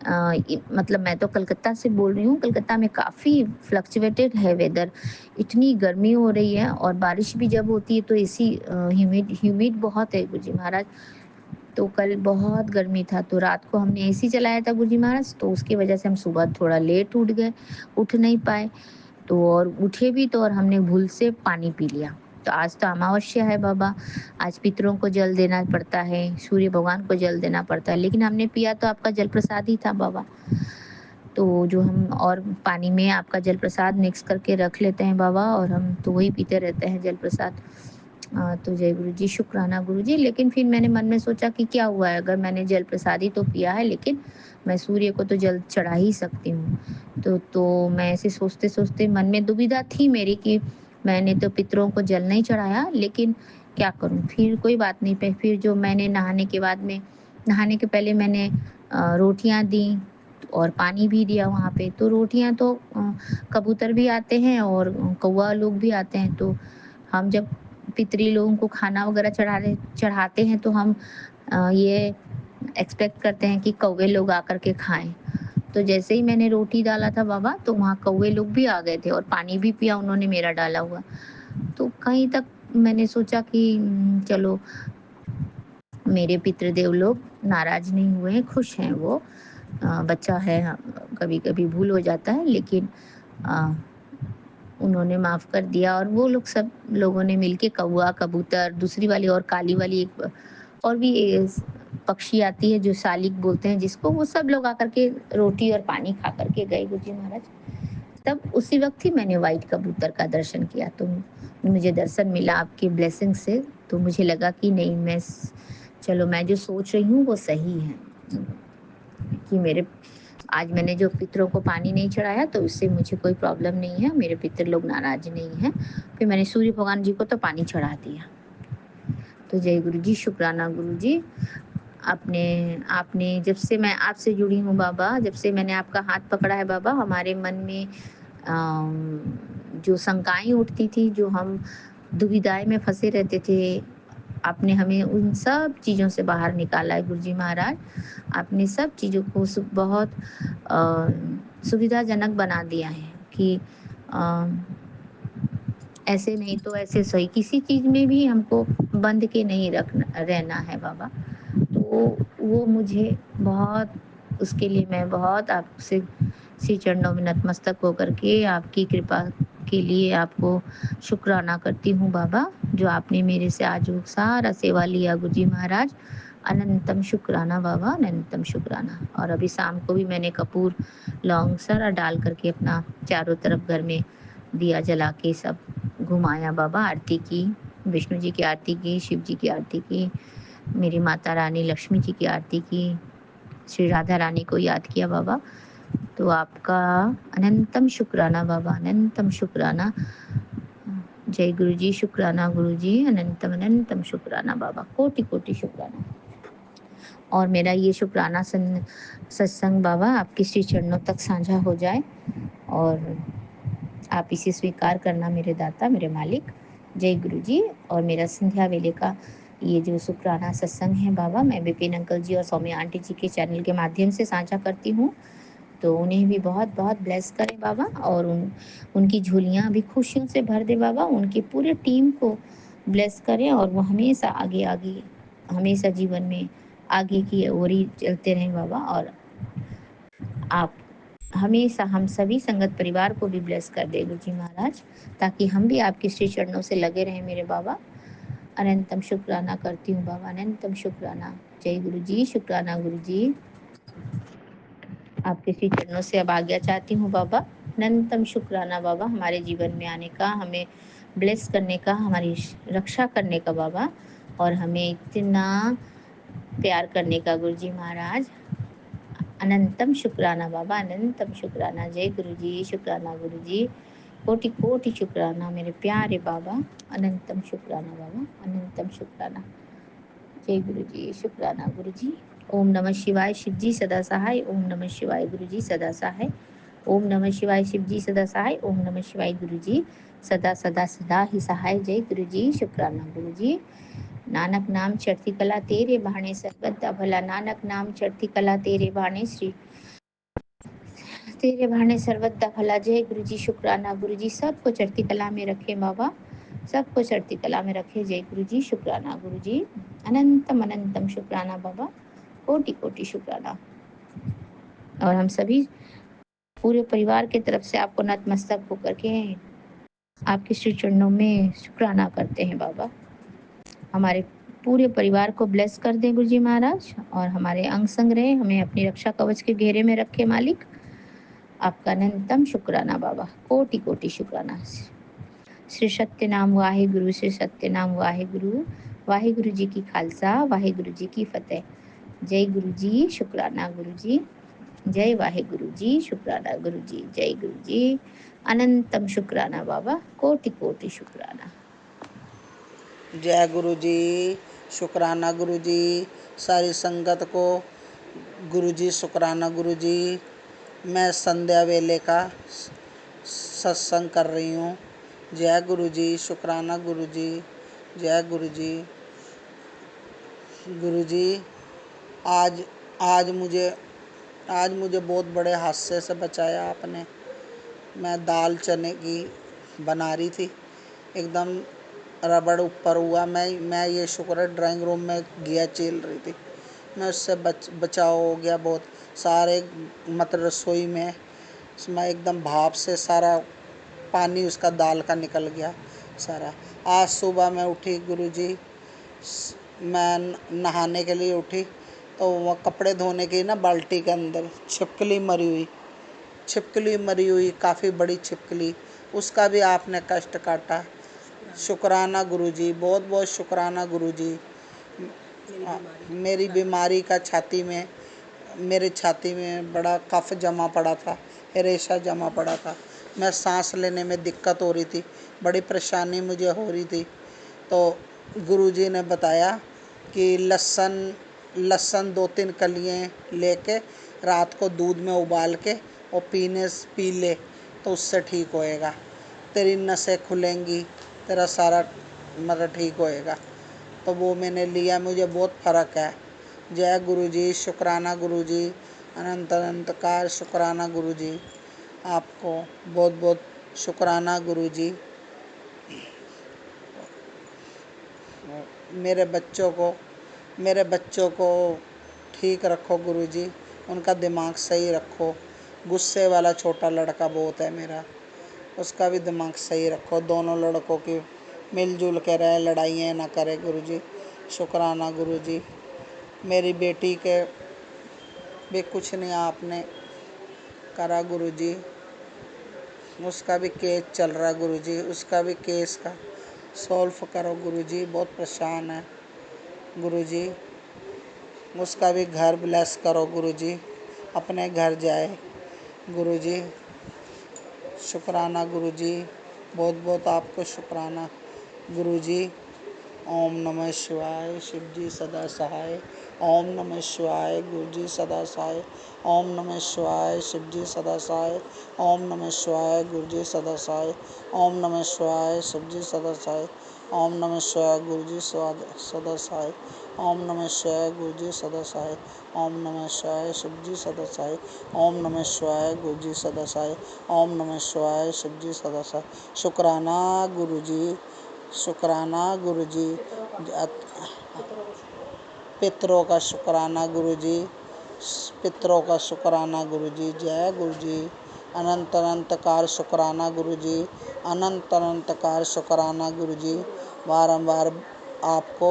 मतलब मैं तो कलकत्ता से बोल रही हूँ, कलकत्ता में काफ़ी फ्लक्चुएटेड है वेदर, इतनी गर्मी हो रही है, और बारिश भी जब होती है तो ऐसी ह्यूमिड बहुत है गुरुजी महाराज। तो कल बहुत गर्मी था, तो रात को हमने एसी चलाया था गुरुजी महाराज, तो उसकी वजह से हम सुबह थोड़ा लेट उठ नहीं पाए। तो और उठे भी तो, और हमने भूल से पानी पी लिया। तो आज तो अमावस्या है बाबा, आज पितरों को जल देना पड़ता है, सूर्य भगवान को जल देना पड़ता है, लेकिन हमने पिया तो आपका जल प्रसाद ही था बाबा। तो जो हम और पानी में आपका जल प्रसाद मिक्स करके रख लेते हैं बाबा, और हम तो वही पीते रहते हैं जल प्रसाद। तो जय गुरु जी, शुक्राना गुरु जी। लेकिन फिर मैंने मन में सोचा कि क्या हुआ है, अगर मैंने जल प्रसाद ही तो पिया है, लेकिन मैं सूर्य को तो जल चढ़ा ही सकती हूँ। तो मैं ऐसे सोचते-सोचते मन में दुविधा थी मेरी कि मैंने तो पितरों को जल नहीं चढ़ाया, लेकिन क्या करूँ? फिर कोई बात नहीं, फिर जो मैंने नहाने के पहले मैंने रोटियाँ दी और पानी भी दिया वहाँ पे। तो रोटियाँ तो कबूतर भी आते हैं और कौवा लोग भी आते हैं, तो हम जब पितरी लोगों को खाना वगैरह चढ़ाते हैं तो हम ये एक्सपेक्ट करते हैं कि कौवे लोग आकर के खाएँ। तो जैसे ही मैंने रोटी डाला था बाबा, तो वहाँ कौवे लोग भी आ गए थे और पानी भी पिया उन्होंने मेरा डाला हुआ। तो कहीं तक मैंने सोचा कि चलो मेरे पितृदेव लोग नाराज़ नहीं हुए हैं, खुश हैं वो। बच्चा है, कभी-कभी भूल हो जाता है, लेकिन उन्होंने माफ़ कर दिया और वो लोग सब लोगों ने मिलके कौवा, कबूतर, दूसरी वाली और काली वाली एक और भी पक्षी आती है जो शालिक बोलते हैं जिसको, वो सब लोग आकर के रोटी और पानी खा कर के गए गुरुजी महाराज। तब उसी वक़्त ही मैंने व्हाइट कबूतर का दर्शन किया, तो मुझे दर्शन मिला आपकी ब्लेसिंग से, तो मुझे लगा कि नहीं, चलो मैं जो सोच रही हूँ वो सही है। कि मेरे आज मैंने जो पितरों को पानी नहीं चढ़ाया तो उससे मुझे कोई प्रॉब्लम नहीं है, मेरे पितर लोग नाराज़ नहीं हैं। फिर मैंने सूर्य भगवान जी को तो पानी चढ़ा दिया। तो जय गुरुजी, शुक्राना गुरुजी। आपने आपने जब से मैं आपसे जुड़ी हूँ बाबा, जब से मैंने आपका हाथ पकड़ा है बाबा, हमारे मन में जो शंकाएँ उठती थी, जो हम दुविधाएँ में फँसे रहते थे, आपने हमें उन सब चीज़ों से बाहर निकाला है गुरुजी महाराज। आपने सब चीज़ों को बहुत सुविधाजनक बना दिया है कि अ, ऐसे नहीं तो ऐसे सही, किसी चीज़ में भी हमको बंध के नहीं रखना रहना है बाबा। तो वो मुझे बहुत, उसके लिए मैं बहुत आपसे श्री चरणों में नतमस्तक होकर के आपकी कृपा के लिए आपको शुक्राना करती हूँ बाबा, जो आपने मेरे से आज वो सारा सेवा लिया गुरुजी महाराज। अनंतम शुक्राना बाबा, अनंतम शुक्राना। और अभी शाम को भी मैंने कपूर, लौंग सारा डाल करके अपना चारों तरफ घर में दिया जला के सब घुमाया बाबा, आरती की, विष्णु जी की आरती की, शिव जी की आरती की, मेरी माता रानी लक्ष्मी जी की आरती की, श्री राधा रानी को याद किया बाबा। तो आपका अनंतम शुक्राना बाबा, अनंतम शुक्राना। जय गुरुजी, शुक्राना गुरुजी, अनंतम अनंतम शुक्राना बाबा, कोटि कोटि शुक्राना। और मेरा ये शुक्राना सत्संग बाबा आपके श्री चरणों तक साझा हो जाए और आप इसे स्वीकार करना मेरे दाता, मेरे मालिक। जय गुरुजी। और मेरा संध्या वेले का ये जो शुक्राना सत्संग है बाबा, मैं विपिन अंकल जी और सौम्या आंटी जी के चैनल के माध्यम से साझा करती हूँ, तो उन्हें भी बहुत बहुत ब्लेस करें बाबा, और उनकी झोलियाँ भी खुशियों से भर दे बाबा, उनकी पूरे टीम को ब्लेस करें और वो हमेशा आगे आगे, हमेशा जीवन में आगे की ओर ही चलते रहें बाबा। और आप हमेशा हम सभी संगत परिवार को भी ब्लेस कर दे गुरुजी महाराज, ताकि हम भी आपके श्री चरणों से लगे रहें मेरे बाबा। अनंतम शुक्राना करती हूँ बाबा, अनंतम शुक्राना। जय गुरुजी, शुक्राना गुरुजी। आपके श्री चरणों से अब आज्ञा चाहती हूँ बाबा। अनंतम शुक्राना बाबा, हमारे जीवन में आने का, हमें ब्लेस करने का, हमारी रक्षा करने का बाबा, और हमें इतना प्यार करने का गुरुजी महाराज। अनंतम शुक्राना बाबा, अनंतम शुक्राना। जय गुरुजी, शुक्राना गुरुजी, कोटि कोटि शुक्राना मेरे प्यारे बाबा। अनंतम शुक्राना बाबा, अनंतम शुक्राना। जय गुरुजी, शुक्राना गुरुजी। ओम नमः शिवाय, शिव जी सदा सहाय। ओम नमः शिवाय, गुरुजी सदा सहाय। ओम नमः शिवाय, शिव जी सदा सहाय। ओम नमः शिवाय, गुरुजी सदा सदा सदा ही सहाय। जय गुरुजी, शुक्राना गुरुजी। नानक नाम चढ़ती कला तेरे बहाने, सर्वदा भला नानक नाम चढ़ती कला तेरे बहाने, श्री तेरे बहाने सर्वदा भला। जय गुरुजी, शुक्राना गुरुजी। सबको चढ़ती कला में रखे बाबा, सबको चढ़ती कला में रखे। जय गुरुजी, शुक्राना गुरुजी। अनंतम अनंतम शुक्राना बाबा, कोटि कोटि शुक्राना। और हम सभी पूरे परिवार की तरफ से आपको नतमस्तक होकर के आपके श्री चरणों में शुक्राना करते हैं बाबा। हमारे पूरे परिवार को ब्लेस कर दें गुरुजी महाराज, और हमारे अंग संग रहे, हमें अपनी रक्षा कवच के घेरे में रखे मालिक। आपका अनंतम शुक्राना बाबा, कोटि कोटि शुक्राना। श्री सत्य नाम वाहे गुरु, श्री सत्य नाम वाहे गुरु। वाहे गुरु जी की खालसा, वाहे गुरु जी की फतेह। जय गुरु जी, शुक्राना गुरु जी। जय वाहे गुरु जी, शुक्राना गुरु जी। जय गुरु जी, अनंतम शुक्राना बाबा, कोटि कोटि शुक्राना। जय गुरु जी, शुक्राना गुरु जी। सारी संगत को गुरु जी शुक्राना गुरु जी। मैं संध्या वेले का सत्संग कर रही हूँ। जय गुरु जी, शुक्राना गुरु जी। जय गुरु जी। गुरु जी, आज आज मुझे बहुत बड़े हादसे से बचाया आपने। मैं दाल चने की बना रही थी, एकदम रबड़ ऊपर हुआ। मैं ये शुक्र है ड्राइंग रूम में घिया चील रही थी, मैं उससे बचाव हो गया बहुत। सारे मतलब रसोई में उसमें एकदम भाप से सारा पानी उसका दाल का निकल गया सारा। आज सुबह मैं उठी गुरुजी, मैं नहाने के लिए उठी तो वह कपड़े धोने की ना बाल्टी के अंदर छिपकली मरी हुई काफ़ी बड़ी छिपकली, उसका भी आपने कष्ट काटा। शुक्राना गुरुजी, बहुत बहुत शुक्राना गुरुजी। मेरी बीमारी का मेरे छाती में बड़ा कफ जमा पड़ा था, रेशा जमा पड़ा था। मैं सांस लेने में दिक्कत हो रही थी, बड़ी परेशानी मुझे हो रही थी। तो गुरुजी ने बताया कि लहसुन 2-3 कलियाँ लेके रात को दूध में उबाल के और पी ले तो उससे ठीक होएगा, तेरी नसें खुलेंगी, तेरा सारा मतलब ठीक होएगा। तो वो मैंने लिया, मुझे बहुत फ़र्क है। जय गुरुजी, शुक्राना गुरुजी, अनंत अनंतकार शुक्राना गुरुजी, आपको बहुत बहुत शुक्राना गुरुजी। मेरे बच्चों को ठीक रखो गुरुजी, उनका दिमाग सही रखो। गुस्से वाला छोटा लड़का बहुत है मेरा, उसका भी दिमाग सही रखो। दोनों लड़कों की मिलजुल के रहे, लड़ाइयाँ ना करे गुरुजी, शुक्राना गुरुजी। मेरी बेटी के भी कुछ नहीं आपने करा गुरुजी, उसका भी केस चल रहा है गुरुजी, उसका भी केस का सॉल्व करो गुरुजी, बहुत परेशान है गुरुजी। उसका भी घर ब्लेस करो गुरुजी, अपने घर जाए गुरुजी, शुक्राना गुरुजी, बहुत बहुत आपको शुक्राना गुरुजी। ओम नमः शिवाय, शिव जी सदा सहाय। ओम नमः शिवाय, गुरु जी सदा सहाय। ओम नमः शिवाय, शिव जी सदा सहाय। ओम नमः शिवाय, गुरु जी सदा सहाय। ओम नमः शिवाय, शिव जी सदा सहाय। ओम नमः शिवाय, गुरु जी सदा सहाय। ओम नमः शिवाय, गुरु जी सदा सहाय। ओम नमः शिवाय, शिव जी सदा सहाय। ओम नमः शिवाय, गुरु जी सदा सहाय। ओम नमः शिवाय, शिव जी सदा सहाय। शुक्राना गुरु जी, शुक्राना गुरुजी। पितरों का शुक्राना गुरुजी, पितरों का शुक्राना गुरुजी। जय गुरुजी, अनंत अनंतकार शुक्राना गुरुजी, अनंत अनंतकार शुक्राना गुरुजी। बारंबार आपको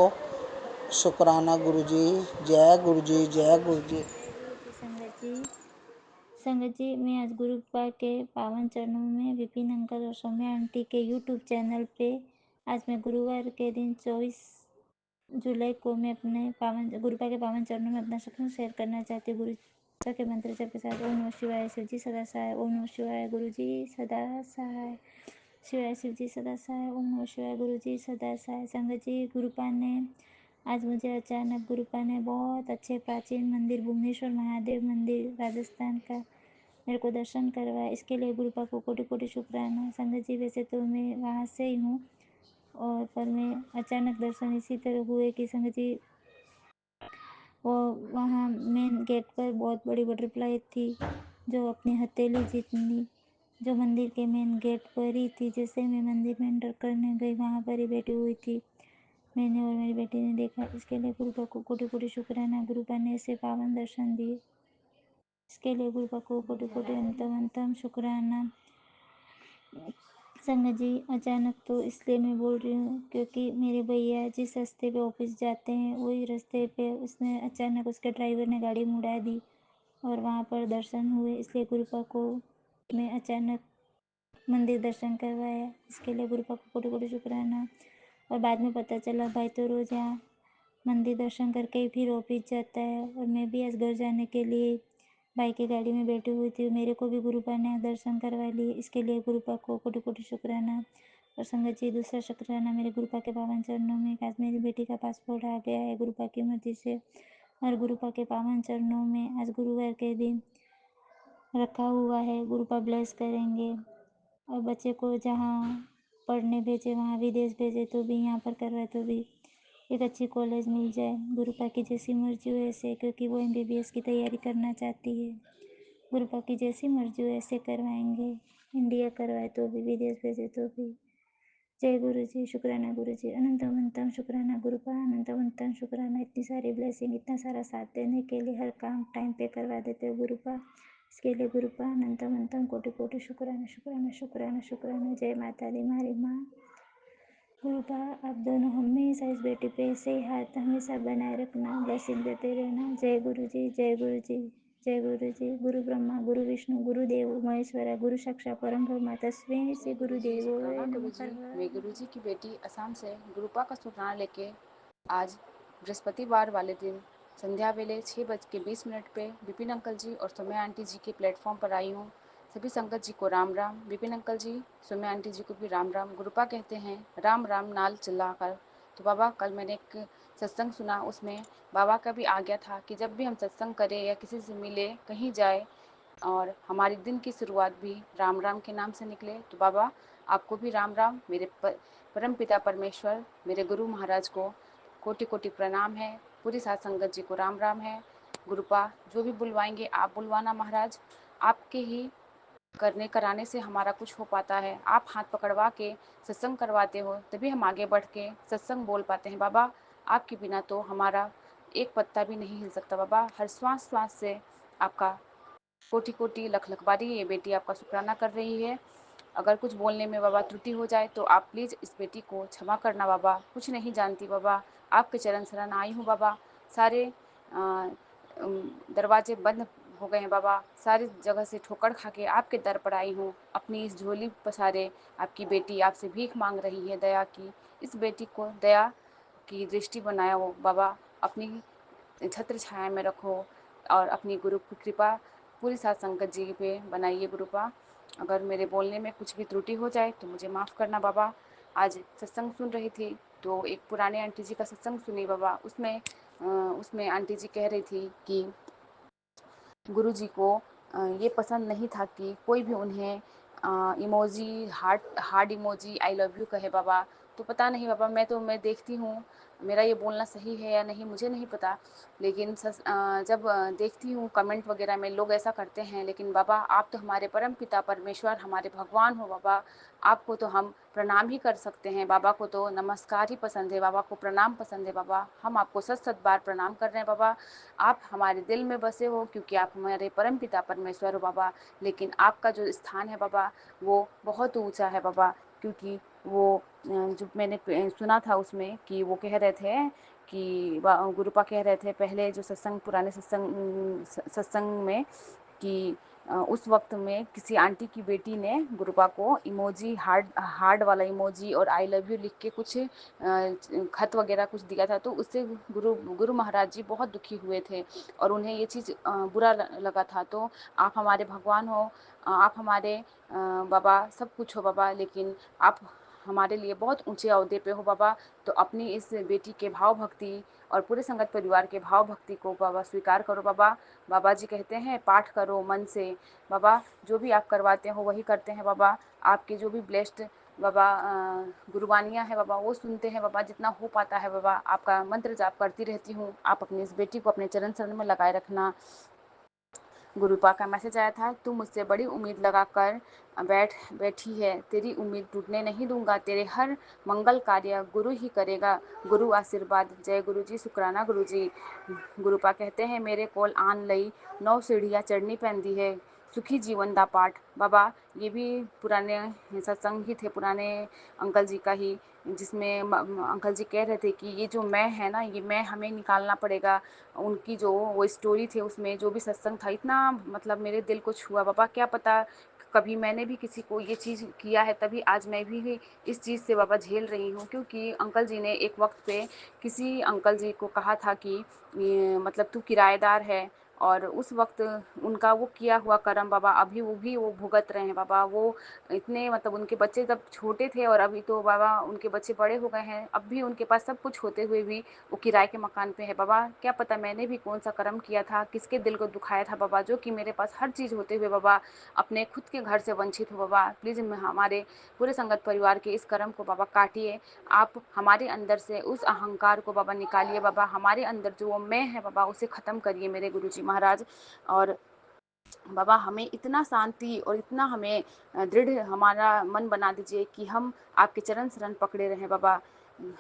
शुक्राना गुरुजी। जय गुरुजी, जय गुरुजी। संगत जी, मैं आज गुरुकृपा के पावन चरणों में विपिन अंकल और सौम्या आंटी के यूट्यूब चैनल पे आज मैं गुरुवार के दिन 24 जुलाई को मैं अपने गुरुपा के पावन चरणों में अपना सपना शेयर करना चाहती हूँ। गुरुपा के मंत्र जप के साथ ओम नमः शिवाय, शिव जी सदा सहाय। ओम नमः शिवाय, गुरु जी सदा सहाय। शिवाय शिव जी सदा सहाय। ओम नमः शिवाय, गुरु जी सदा सहाय। संगत जी, गुरुपा ने आज मुझे अचानक गुरुपा ने बहुत अच्छे प्राचीन मंदिर भुवनेश्वर महादेव मंदिर राजस्थान का मेरे को दर्शन करवाया। इसके लिए गुरुपा को कोटि कोटि शुक्राना। संगत जी, वैसे तो मैं वहाँ से ही हूँ और पर मैं अचानक दर्शन इसी तरह हुए कि संगत जी वो वहाँ मेन गेट पर बहुत बड़ी बटरफ्लाई थी जो अपनी हथेली जितनी, जो मंदिर के मेन गेट पर ही थी। जैसे मैं मंदिर में एंटर करने गई, वहाँ पर ही बैठी हुई थी। मैंने और मेरी बेटी ने देखा। इसके लिए गुरुपा को कोटि कोटि शुक्राना। गुरुपा ने ऐसे पावन दर्शन दिए, इसके लिए गुरुपा को कोटि कोटि अंतम शुक्राना। संगत जी, अचानक तो इसलिए मैं बोल रही हूँ क्योंकि मेरे भैया जिस रास्ते पे ऑफिस जाते हैं वही रास्ते पे उसने अचानक उसके ड्राइवर ने गाड़ी मुड़ा दी और वहाँ पर दर्शन हुए। इसलिए गुरुपा को मैं अचानक मंदिर दर्शन करवाया। इसके लिए गुरुपा को कोटि कोटि शुक्राना। और बाद में पता चला भाई तो रोज़ यहाँ मंदिर दर्शन करके ही फिर ऑफिस जाता है और मैं भी आज घर जाने के लिए भाई की गाड़ी में बैठी हुई थी। मेरे को भी गुरुपा ने दर्शन करवा लिए। इसके लिए गुरुपा को कोटि कोटि शुक्राना। और संगत जी, दूसरा शुक्राना मेरे गुरुपा के पावन चरणों में। आज मेरी बेटी का पासपोर्ट आ गया है गुरुपा की मर्जी से और गुरुपा के पावन चरणों में आज गुरुवार के दिन रखा हुआ है। गुरुपा ब्लेस करेंगे और बच्चे को जहाँ पढ़ने भेजे, वहाँ विदेश भेजे तो भी, यहाँ पर करवाए तो भी एक अच्छी कॉलेज मिल जाए। गुरुपा की जैसी मर्जी हो ऐसे, क्योंकि वो MBBS की तैयारी करना चाहती है। गुरुपा की जैसी मर्जी हो ऐसे करवाएंगे, इंडिया करवाए तो भी, विदेश भेजे तो भी। जय गुरु जी, शुक्राना गुरु जी, अनंतम शुक्राना गुरुपा, अनंतम शुक्राना। इतनी सारी ब्लेसिंग, इतना सारा साथ देने के लिए, हर काम टाइम पे करवा देते हो गुरुपा। इसके लिए गुरुपा अनंतम अनंतम कोटि कोटि शुक्राना शुक्राना शुक्राना शुक्राना। जय माता दी हमारी माँ। गुरुपा आप दोनों हमेशा इस बेटी पे ऐसे ही हाथ हमेशा बनाए रखना, ब्लेसिंग देते रहना। जय गुरु जी, जय गुरु जी, जय गुरु जी। गुरु ब्रह्मा गुरु विष्णु गुरु देव महेश्वरा गुरु साक्षात परम ब्रह्म तस्मै श्री गुरुदेवो नमः। मैं गुरु जी की बेटी असम से गुरुपा का शुक्राना लेके आज बृहस्पतिवार वाले दिन संध्या वेले 6:20 पे विपिन अंकल जी और सौम्या आंटी जी के प्लेटफॉर्म पर आई हूँ। सभी संगत जी को राम राम। विपिन अंकल जी, सौम्या आंटी जी को भी राम राम। गुरुपा कहते हैं राम राम नाल चला कर। तो बाबा, कल मैंने एक सत्संग सुना, उसमें बाबा का भी आ गया था कि जब भी हम सत्संग करें या किसी से मिले, कहीं जाए और हमारी दिन की शुरुआत भी राम राम के नाम से निकले। तो बाबा, आपको भी राम राम। मेरे परम पिता परमेश्वर, मेरे गुरु महाराज को कोटि कोटि प्रणाम है। पूरी साथ संगत जी को राम राम है। गुरुपा जो भी बुलवाएंगे आप बुलवाना महाराज। आपके ही करने कराने से हमारा कुछ हो पाता है। आप हाथ पकड़वा के सत्संग करवाते हो, तभी हम आगे बढ़ के सत्संग बोल पाते हैं। बाबा, आपके बिना तो हमारा एक पत्ता भी नहीं हिल सकता। बाबा, हर श्वास श्वास से आपका कोटि कोटि लख लख बारी ये बेटी आपका शुक्राना कर रही है। अगर कुछ बोलने में बाबा त्रुटि हो जाए तो आप प्लीज़ इस बेटी को क्षमा करना बाबा। कुछ नहीं जानती बाबा, आपके चरण शरण आई हूँ बाबा। सारे दरवाजे बंद हो गए हैं बाबा, सारी जगह से ठोकर खा के आपके दर पर आई हूँ। अपनी इस झोली पसारे आपकी बेटी आपसे भीख मांग रही है दया की। इस बेटी को दया की दृष्टि बनाया हो बाबा, अपनी छत्र छाया में रखो और अपनी गुरु की कृपा पूरी साथ संगत जी पे बनाइए गुरुपा। अगर मेरे बोलने में कुछ भी त्रुटि हो जाए तो मुझे माफ़ करना बाबा। आज सत्संग सुन रही थी तो एक पुराने आंटी जी का सत्संग सुनी बाबा। उसमें आंटी जी कह रही थी कि गुरु जी को ये पसंद नहीं था कि कोई भी उन्हें emoji hard emoji I love you कहे बाबा। तो पता नहीं बाबा, मैं देखती हूँ, मेरा ये बोलना सही है या नहीं मुझे नहीं पता, लेकिन जब देखती हूँ कमेंट वगैरह में लोग ऐसा करते हैं। लेकिन बाबा, आप तो हमारे परम पिता परमेश्वर, हमारे भगवान हो बाबा। आपको तो हम प्रणाम ही कर सकते हैं। बाबा को तो नमस्कार ही पसंद है, बाबा को प्रणाम पसंद है बाबा। हम आपको 7 बार प्रणाम कर रहे हैं बाबा। आप हमारे दिल में बसे हो क्योंकि आप हमारे परम पिता परमेश्वर हो बाबा। लेकिन आपका जो स्थान है बाबा वो बहुत ऊंचा है बाबा, क्योंकि वो जो मैंने सुना था उसमें कि वो कह रहे थे कि गुरुपा कह रहे थे पहले जो पुराने सत्संग में कि उस वक्त में किसी आंटी की बेटी ने गुरुपा को इमोजी हार्ड वाला इमोजी और आई लव यू लिख के कुछ खत वगैरह कुछ दिया था। तो उससे गुरु महाराज जी बहुत दुखी हुए थे और उन्हें ये चीज़ बुरा लगा था। तो आप हमारे भगवान हो, आप हमारे बाबा सब कुछ हो बाबा, लेकिन आप हमारे लिए बहुत ऊंचे ओहदे पे हो बाबा। तो अपनी इस बेटी के भाव भक्ति और पूरे संगत परिवार के भाव भक्ति को बाबा स्वीकार करो बाबा। बाबा जी कहते हैं पाठ करो मन से बाबा, जो भी आप करवाते हो वही करते हैं बाबा। आपके जो भी ब्लेस्ड बाबा गुरबानियाँ हैं बाबा वो सुनते हैं बाबा, जितना हो पाता है बाबा आपका मंत्र जाप करती रहती हूँ। आप अपनी इस बेटी को अपने चरण शरण में लगाए रखना। गुरुपा का मैसेज आया था, तू मुझसे बड़ी उम्मीद लगा कर बैठी है, तेरी उम्मीद टूटने नहीं दूंगा, तेरे हर मंगल कार्य गुरु ही करेगा, गुरु आशीर्वाद। जय गुरु जी, शुक्राना गुरु जी। गुरुपा कहते हैं मेरे कोल आन लई 9 सीढ़ियाँ चढ़नी पैंदी है, सुखी जीवन दा पाठ। बाबा, ये भी पुराने सत्संग ही थे, पुराने अंकल जी का ही, जिसमें अंकल जी कह रहे थे कि ये जो मैं है ना, ये मैं हमें निकालना पड़ेगा। उनकी जो वो स्टोरी थे उसमें जो भी सत्संग था, इतना मतलब मेरे दिल को छुआ बाबा। क्या पता कभी मैंने भी किसी को ये चीज़ किया है, तभी आज मैं भी इस चीज़ से बाबा झेल रही हूँ। क्योंकि अंकल जी ने एक वक्त पे किसी अंकल जी को कहा था कि मतलब तू किराएदार है, और उस वक्त उनका वो किया हुआ कर्म बाबा अभी वो भी वो भुगत रहे हैं बाबा। वो इतने मतलब उनके बच्चे जब छोटे थे और अभी तो बाबा उनके बच्चे बड़े हो गए हैं, अब भी उनके पास सब कुछ होते हुए भी वो किराए के मकान पे है बाबा। क्या पता मैंने भी कौन सा कर्म किया था, किसके दिल को दुखाया था बाबा, जो कि मेरे पास हर चीज़ होते हुए बाबा अपने खुद के घर से वंचित हो बाबा। प्लीज़ हमारे पूरे संगत परिवार के इस कर्म को बाबा काटिए। आप हमारे अंदर से उस अहंकार को बाबा निकालिए बाबा। हमारे अंदर जो वो मैं है बाबा उसे ख़त्म करिए मेरे गुरुजी महाराज। और बाबा हमें इतना शांति और इतना हमें दृढ़ हमारा मन बना दीजिए कि हम आपके चरण शरण पकड़े रहें बाबा।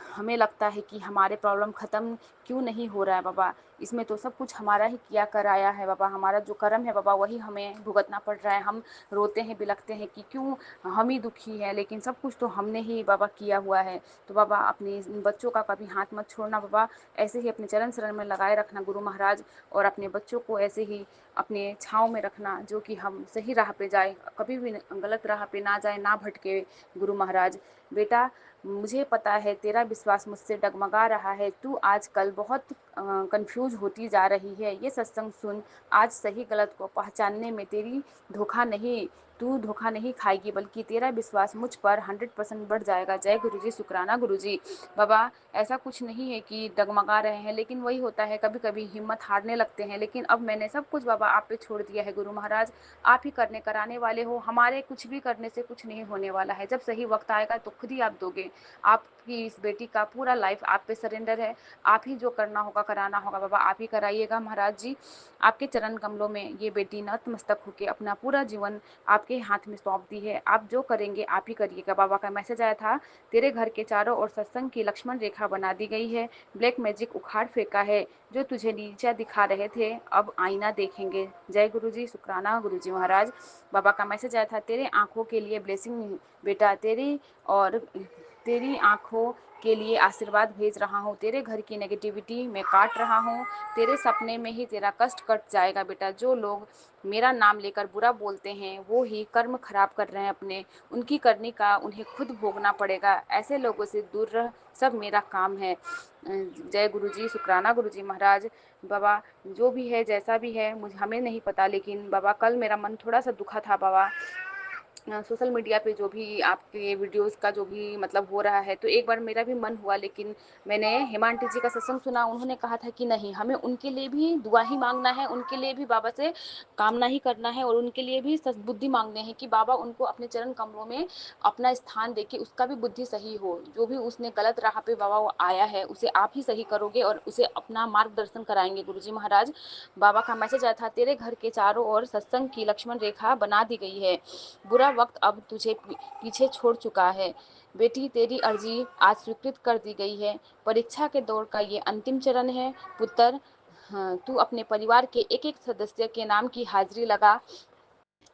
हमें लगता है कि हमारे प्रॉब्लम ख़त्म क्यों नहीं हो रहा है बाबा, इसमें तो सब कुछ हमारा ही किया कराया है बाबा, हमारा जो कर्म है बाबा वही हमें भुगतना पड़ रहा है। हम रोते हैं बिलखते हैं कि क्यों हम ही दुखी हैं, लेकिन सब कुछ तो हमने ही बाबा किया हुआ है। तो बाबा अपने बच्चों का कभी हाथ मत छोड़ना बाबा, ऐसे ही अपने चरण शरण में लगाए रखना गुरु महाराज, और अपने बच्चों को ऐसे ही अपने छाँव में रखना, जो कि हम सही राह पे जाए, कभी भी गलत राह पे ना जाए, ना भटके गुरु महाराज। बेटा, मुझे पता है तेरा विश्वास मुझसे डगमगा रहा है, तू आजकल बहुत कंफ्यूज होती जा रही है। ये सत्संग सुन, आज सही गलत को पहचानने में तू धोखा नहीं खाएगी, बल्कि तेरा विश्वास मुझ पर 100% बढ़ जाएगा। जय गुरु जी, शुक्राना गुरु जी। बाबा, ऐसा कुछ नहीं है कि डगमगा रहे हैं, लेकिन वही होता है, कभी कभी हिम्मत हारने लगते हैं, लेकिन अब मैंने सब कुछ बाबा आप पे छोड़ दिया है गुरु महाराज। आप ही करने कराने वाले हो, हमारे कुछ भी करने से कुछ नहीं होने वाला है। जब सही वक्त आएगा तो खुद ही आप दोगे। आपकी इस बेटी का पूरा लाइफ आप पे सरेंडर है, आप ही जो करना होगा कराना होगा बाबा आप ही कराइएगा महाराज जी। आपके चरण कमलों में ये बेटी नतमस्तक होकर अपना पूरा जीवन आपके हाथ में सौंप दी है, आप जो करेंगे आप ही करिएगा। बाबा का मैसेज आया था, तेरे घर के चारों ओर सत्संग की लक्ष्मण रेखा बना दी गई है, ब्लैक मैजिक उखाड़ फेंका है, जो तुझे नीचा दिखा रहे थे अब आईना देखेंगे। जय गुरु जी, शुक्राना गुरु जी महाराज। बाबा का मैसेज आया था, तेरे आंखों के लिए ब्लेसिंग बेटा, तेरी आंखों के लिए आशीर्वाद भेज रहा हूँ, तेरे घर की नेगेटिविटी मैं काट रहा हूँ, तेरे सपने में ही तेरा कष्ट कट जाएगा बेटा। जो लोग मेरा नाम लेकर बुरा बोलते हैं वो ही कर्म खराब कर रहे हैं अपने, उनकी करनी का उन्हें खुद भोगना पड़ेगा। ऐसे लोगों से दूर रह, सब मेरा काम है। जय गुरु जी, शुक्राना गुरु जी महाराज। बाबा, जो भी है जैसा भी है मुझे हमें नहीं पता, लेकिन बाबा कल मेरा मन थोड़ा सा दुखा था बाबा। सोशल मीडिया पे जो भी आपके वीडियोस का जो भी मतलब हो रहा है, तो एक बार मेरा भी मन हुआ, लेकिन मैंने हेमा आंटी जी का सत्संग सुना, उन्होंने कहा था कि नहीं, हमें उनके लिए भी दुआ ही मांगना है, उनके लिए भी बाबा से कामना ही करना है, और उनके लिए भी सद्बुद्धि मांगने हैं कि बाबा उनको अपने चरण कमलों में अपना स्थान देके उसका भी बुद्धि सही हो। जो भी उसने गलत राह पे बाबा वो आया है उसे आप ही सही करोगे और उसे अपना मार्गदर्शन कराएंगे गुरुजी महाराज। बाबा का मैसेज आया था, तेरे घर के चारों ओर सत्संग की लक्ष्मण रेखा बना दी गई है, बुरा वक्त अब तुझे पीछे छोड़ चुका है बेटी, तेरी अर्जी आज स्वीकृत कर दी गई है। परीक्षा के दौर का ये अंतिम चरण है पुत्र। हाँ, तू अपने परिवार के एक एक सदस्य के नाम की हाजिरी लगा,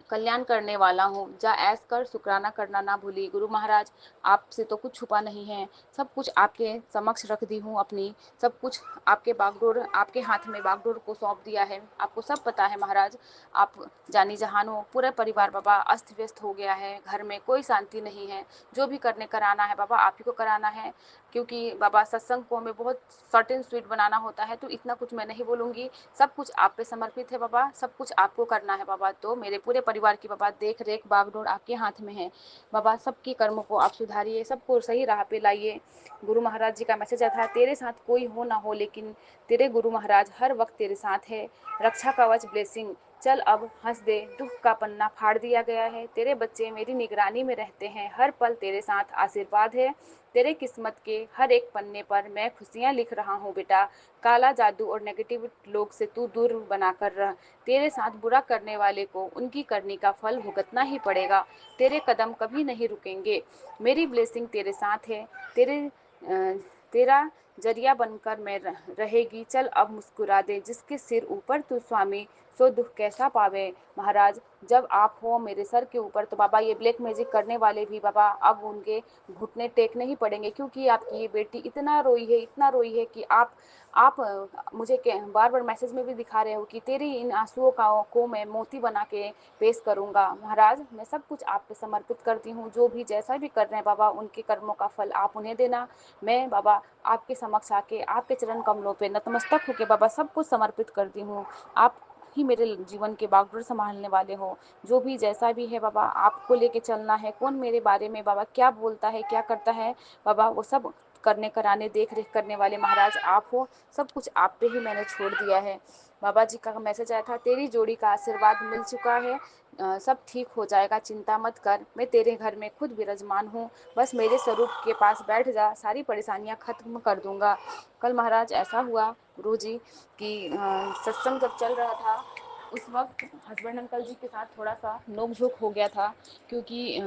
कल्याण करने वाला हूँ, जा ऐस कर शुक्राना करना ना भूली। गुरु महाराज, आपसे तो कुछ छुपा नहीं है, सब कुछ आपके समक्ष रख दी हूँ अपनी, सब कुछ आपके बागडोर, आपके हाथ में बागडोर को सौंप दिया है। आपको सब पता है महाराज, आप जानी जहान हो। पूरा परिवार बाबा अस्त व्यस्त हो गया है, घर में कोई शांति नहीं है। जो भी करने कराना है बाबा आप ही को कराना है, क्योंकि बाबा सत्संग को हमें बहुत शॉर्ट एंड स्वीट बनाना होता है, तो इतना कुछ मैं नहीं बोलूँगी। सब कुछ आप पे समर्पित है बाबा, सब कुछ आपको करना है बाबा। तो मेरे पूरे परिवार की बाबा देख रेख बागडोर आपके हाथ में है बाबा। सबकी कर्मों को आप सुधारिए, सबको सही राह पे लाइए। गुरु महाराज जी का मैसेज आता है, तेरे साथ कोई हो ना हो, लेकिन तेरे गुरु महाराज हर वक्त तेरे साथ है। रक्षा कवच ब्लेसिंग, चल अब हंस दे, दुख का पन्ना फाड़ दिया गया है। तेरे बच्चे मेरी निगरानी में रहते हैं, हर पल तेरे साथ आशीर्वाद है। तेरे किस्मत के हर एक पन्ने पर मैं खुशियाँ लिख रहा हूँ बेटा। काला जादू और नेगेटिव लोग से तू दूर बनाकर रह। तेरे साथ बुरा करने वाले को उनकी करनी का फल भुगतना ही पड़ेगा। तेरे कदम कभी नहीं रुकेंगे, मेरी ब्लेसिंग तेरे साथ है। तेरा जरिया बनकर मैं रहेगी, चल अब मुस्कुरा दे, जिसके सिर ऊपर तू स्वामी सो दुख कैसा पावे। महाराज, जब आप हो मेरे सर के ऊपर, तो बाबा ये ब्लैक मैजिक करने वाले भी बाबा अब उनके घुटने टेकने ही पड़ेंगे, क्योंकि आपकी ये बेटी इतना रोई है, इतना रोई है कि आप मुझे बार बार मैसेज में भी दिखा रहे हो कि तेरी इन आंसुओं का को मैं मोती बना के पेश करूंगा। महाराज, मैं सब कुछ आप पे समर्पित करती हूँ, जो भी जैसा भी कर रहे हैं बाबा उनके कर्मों का फल आप उन्हें देना। मैं बाबा आपके समक्ष आके आपके चरण कमलों पे नतमस्तक होके बाबा सब कुछ समर्पित करती हूँ। आप ही मेरे जीवन के बागडोर संभालने वाले हो। जो भी जैसा भी है बाबा आपको लेके चलना है, कौन मेरे बारे में बाबा क्या बोलता है क्या करता है बाबा, वो सब करने कराने देख रेख करने वाले महाराज आप हो। सब कुछ आप पे ही मैंने छोड़ दिया है। बाबा जी का मैसेज आया था, तेरी जोड़ी का आशीर्वाद मिल चुका है, सब ठीक हो जाएगा, चिंता मत कर, मैं तेरे घर में खुद विराजमान हूँ, बस मेरे स्वरूप के पास बैठ जा, सारी परेशानियाँ खत्म कर दूंगा। कल महाराज ऐसा हुआ गुरु जी कि सत्संग जब चल रहा था उस वक्त हस्बैंड अंकल जी के साथ थोड़ा सा नोक झोंक हो गया था, क्योंकि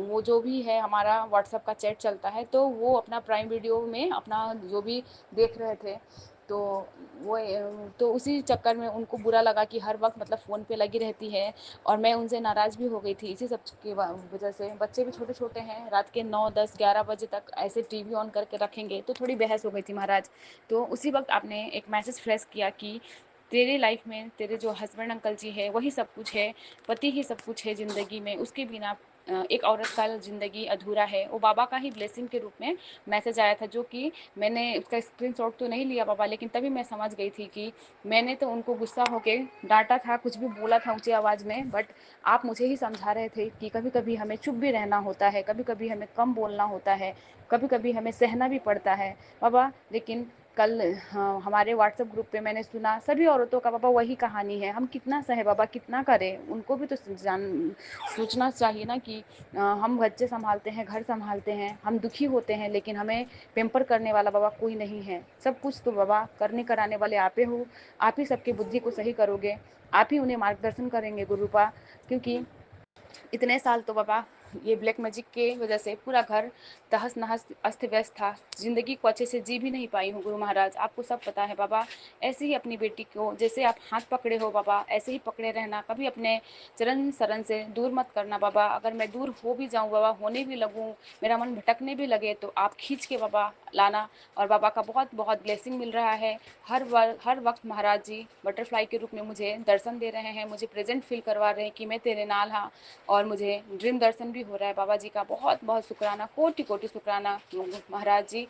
वो जो भी है हमारा व्हाट्सएप का चैट चलता है, तो वो अपना प्राइम वीडियो में अपना जो भी देख रहे थे, तो वो तो उसी चक्कर में उनको बुरा लगा कि हर वक्त मतलब फ़ोन पे लगी रहती है, और मैं उनसे नाराज़ भी हो गई थी इसी सब की वजह से। बच्चे भी छोटे छोटे हैं, रात के 9 10 11 बजे तक ऐसे टीवी ऑन करके रखेंगे, तो थोड़ी बहस हो गई थी महाराज। तो उसी वक्त आपने एक मैसेज फ्लैश किया कि तेरे लाइफ में तेरे जो हस्बैंड अंकल जी है वही सब कुछ है, पति ही सब कुछ है ज़िंदगी में, उसके बिना एक औरत का ज़िंदगी अधूरा है। वो बाबा का ही ब्लेसिंग के रूप में मैसेज आया था, जो कि मैंने उसका स्क्रीनशॉट तो नहीं लिया बाबा, लेकिन तभी मैं समझ गई थी कि मैंने तो उनको गुस्सा होके डांटा था, कुछ भी बोला था ऊंची आवाज़ में, बट आप मुझे ही समझा रहे थे कि कभी कभी हमें चुप भी रहना होता है, कभी कभी हमें कम बोलना होता है, कभी कभी हमें सहना भी पड़ता है बाबा। लेकिन कल हाँ, हमारे व्हाट्सएप ग्रुप पे मैंने सुना सभी औरतों का बाबा वही कहानी है, हम कितना सहे बाबा, कितना करें, उनको भी तो जान सोचना चाहिए ना कि हम बच्चे संभालते हैं, घर संभालते हैं, हम दुखी होते हैं, लेकिन हमें पेम्पर करने वाला बाबा कोई नहीं है। सब कुछ तो बाबा करने कराने वाले आपे हो, आप ही सबकी बुद्धि को सही करोगे, आप ही उन्हें मार्गदर्शन करेंगे गुरुपा। क्योंकि इतने साल तो बाबा ये ब्लैक मैजिक के वजह से पूरा घर तहस नहस अस्त व्यस्त था, ज़िंदगी को अच्छे से जी भी नहीं पाई हूँ गुरु महाराज, आपको सब पता है बाबा। ऐसे ही अपनी बेटी को जैसे आप हाथ पकड़े हो बाबा, ऐसे ही पकड़े रहना, कभी अपने चरण शरण से दूर मत करना बाबा। अगर मैं दूर हो भी जाऊँ बाबा, होने भी लगूँ, मेरा मन भटकने भी लगे, तो आप खींच के बाबा लाना। और बाबा का बहुत बहुत ब्लेसिंग मिल रहा है हर वक्त महाराज जी बटरफ्लाई के रूप में मुझे दर्शन दे रहे हैं, मुझे प्रेजेंट फील करवा रहे हैं कि मैं तेरे नाल हाँ। और मुझे ड्रीम दर्शन भी हो रहा है बाबा जी का, बहुत बहुत शुक्राना, कोटि कोटि शुक्राना महाराज जी।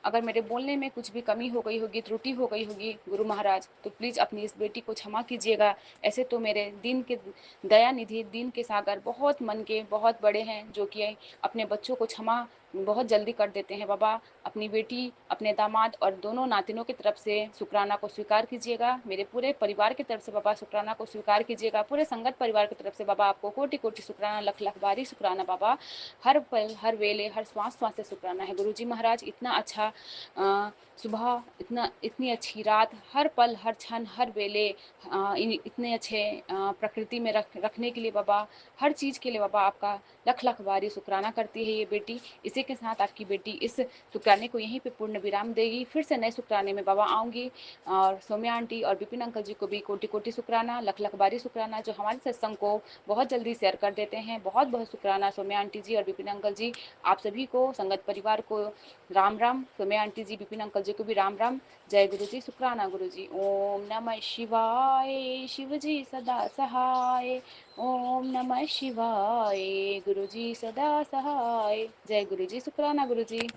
अगर मेरे बोलने में कुछ भी कमी हो गई होगी, त्रुटि हो गई होगी गुरु महाराज, तो प्लीज़ अपनी इस बेटी को क्षमा कीजिएगा। ऐसे तो मेरे दीन के दया निधि, दीन के सागर बहुत मन के बहुत बड़े हैं, जो कि अपने बच्चों को क्षमा बहुत जल्दी कर देते हैं बाबा। अपनी बेटी, अपने दामाद और दोनों नातिनों की तरफ से शुक्राना को स्वीकार कीजिएगा, मेरे पूरे परिवार की तरफ से बाबा शुक्राना को स्वीकार कीजिएगा, पूरे संगत परिवार की तरफ से बाबा आपको कोटि कोटि शुक्राना, लख लख बारी शुक्राना बाबा। हर पल, हर वेले, हर श्वास श्वास से शुक्राना है गुरुजी महाराज। इतना अच्छा सुबह, इतनी अच्छी रात, हर पल, हर क्षण, हर वेले इतने अच्छे प्रकृति में रखने के लिए बाबा, हर चीज़ के लिए बाबा आपका लख लख बारी शुक्राना करती है ये बेटी। इसी के साथ आपकी बेटी इस शुक्राने को यहीं पे पूर्ण विराम देगी, फिर से नए शुक्राने में बाबा आऊँगी। और सौम्या आंटी और विपिन अंकल जी को भी कोटि कोटि शुक्राना, लख लख बारी शुक्राना, जो हमारे सत्संग को बहुत जल्दी शेयर कर देते हैं। बहुत बहुत शुक्राना सौम्या आंटी जी और विपिन अंकल जी, आप सभी को, संगत परिवार को राम राम। सौम्या आंटी जी, विपिन अंकल जी को भी राम राम। जय गुरु जी, शुक्राना गुरु जी। ओम नमः शिवाय, शिव जी सदा सहाय। ओम नमः शिवाय, गुरु जी सदा सहाय। जय गुरु जी, शुक्राना गुरु जी।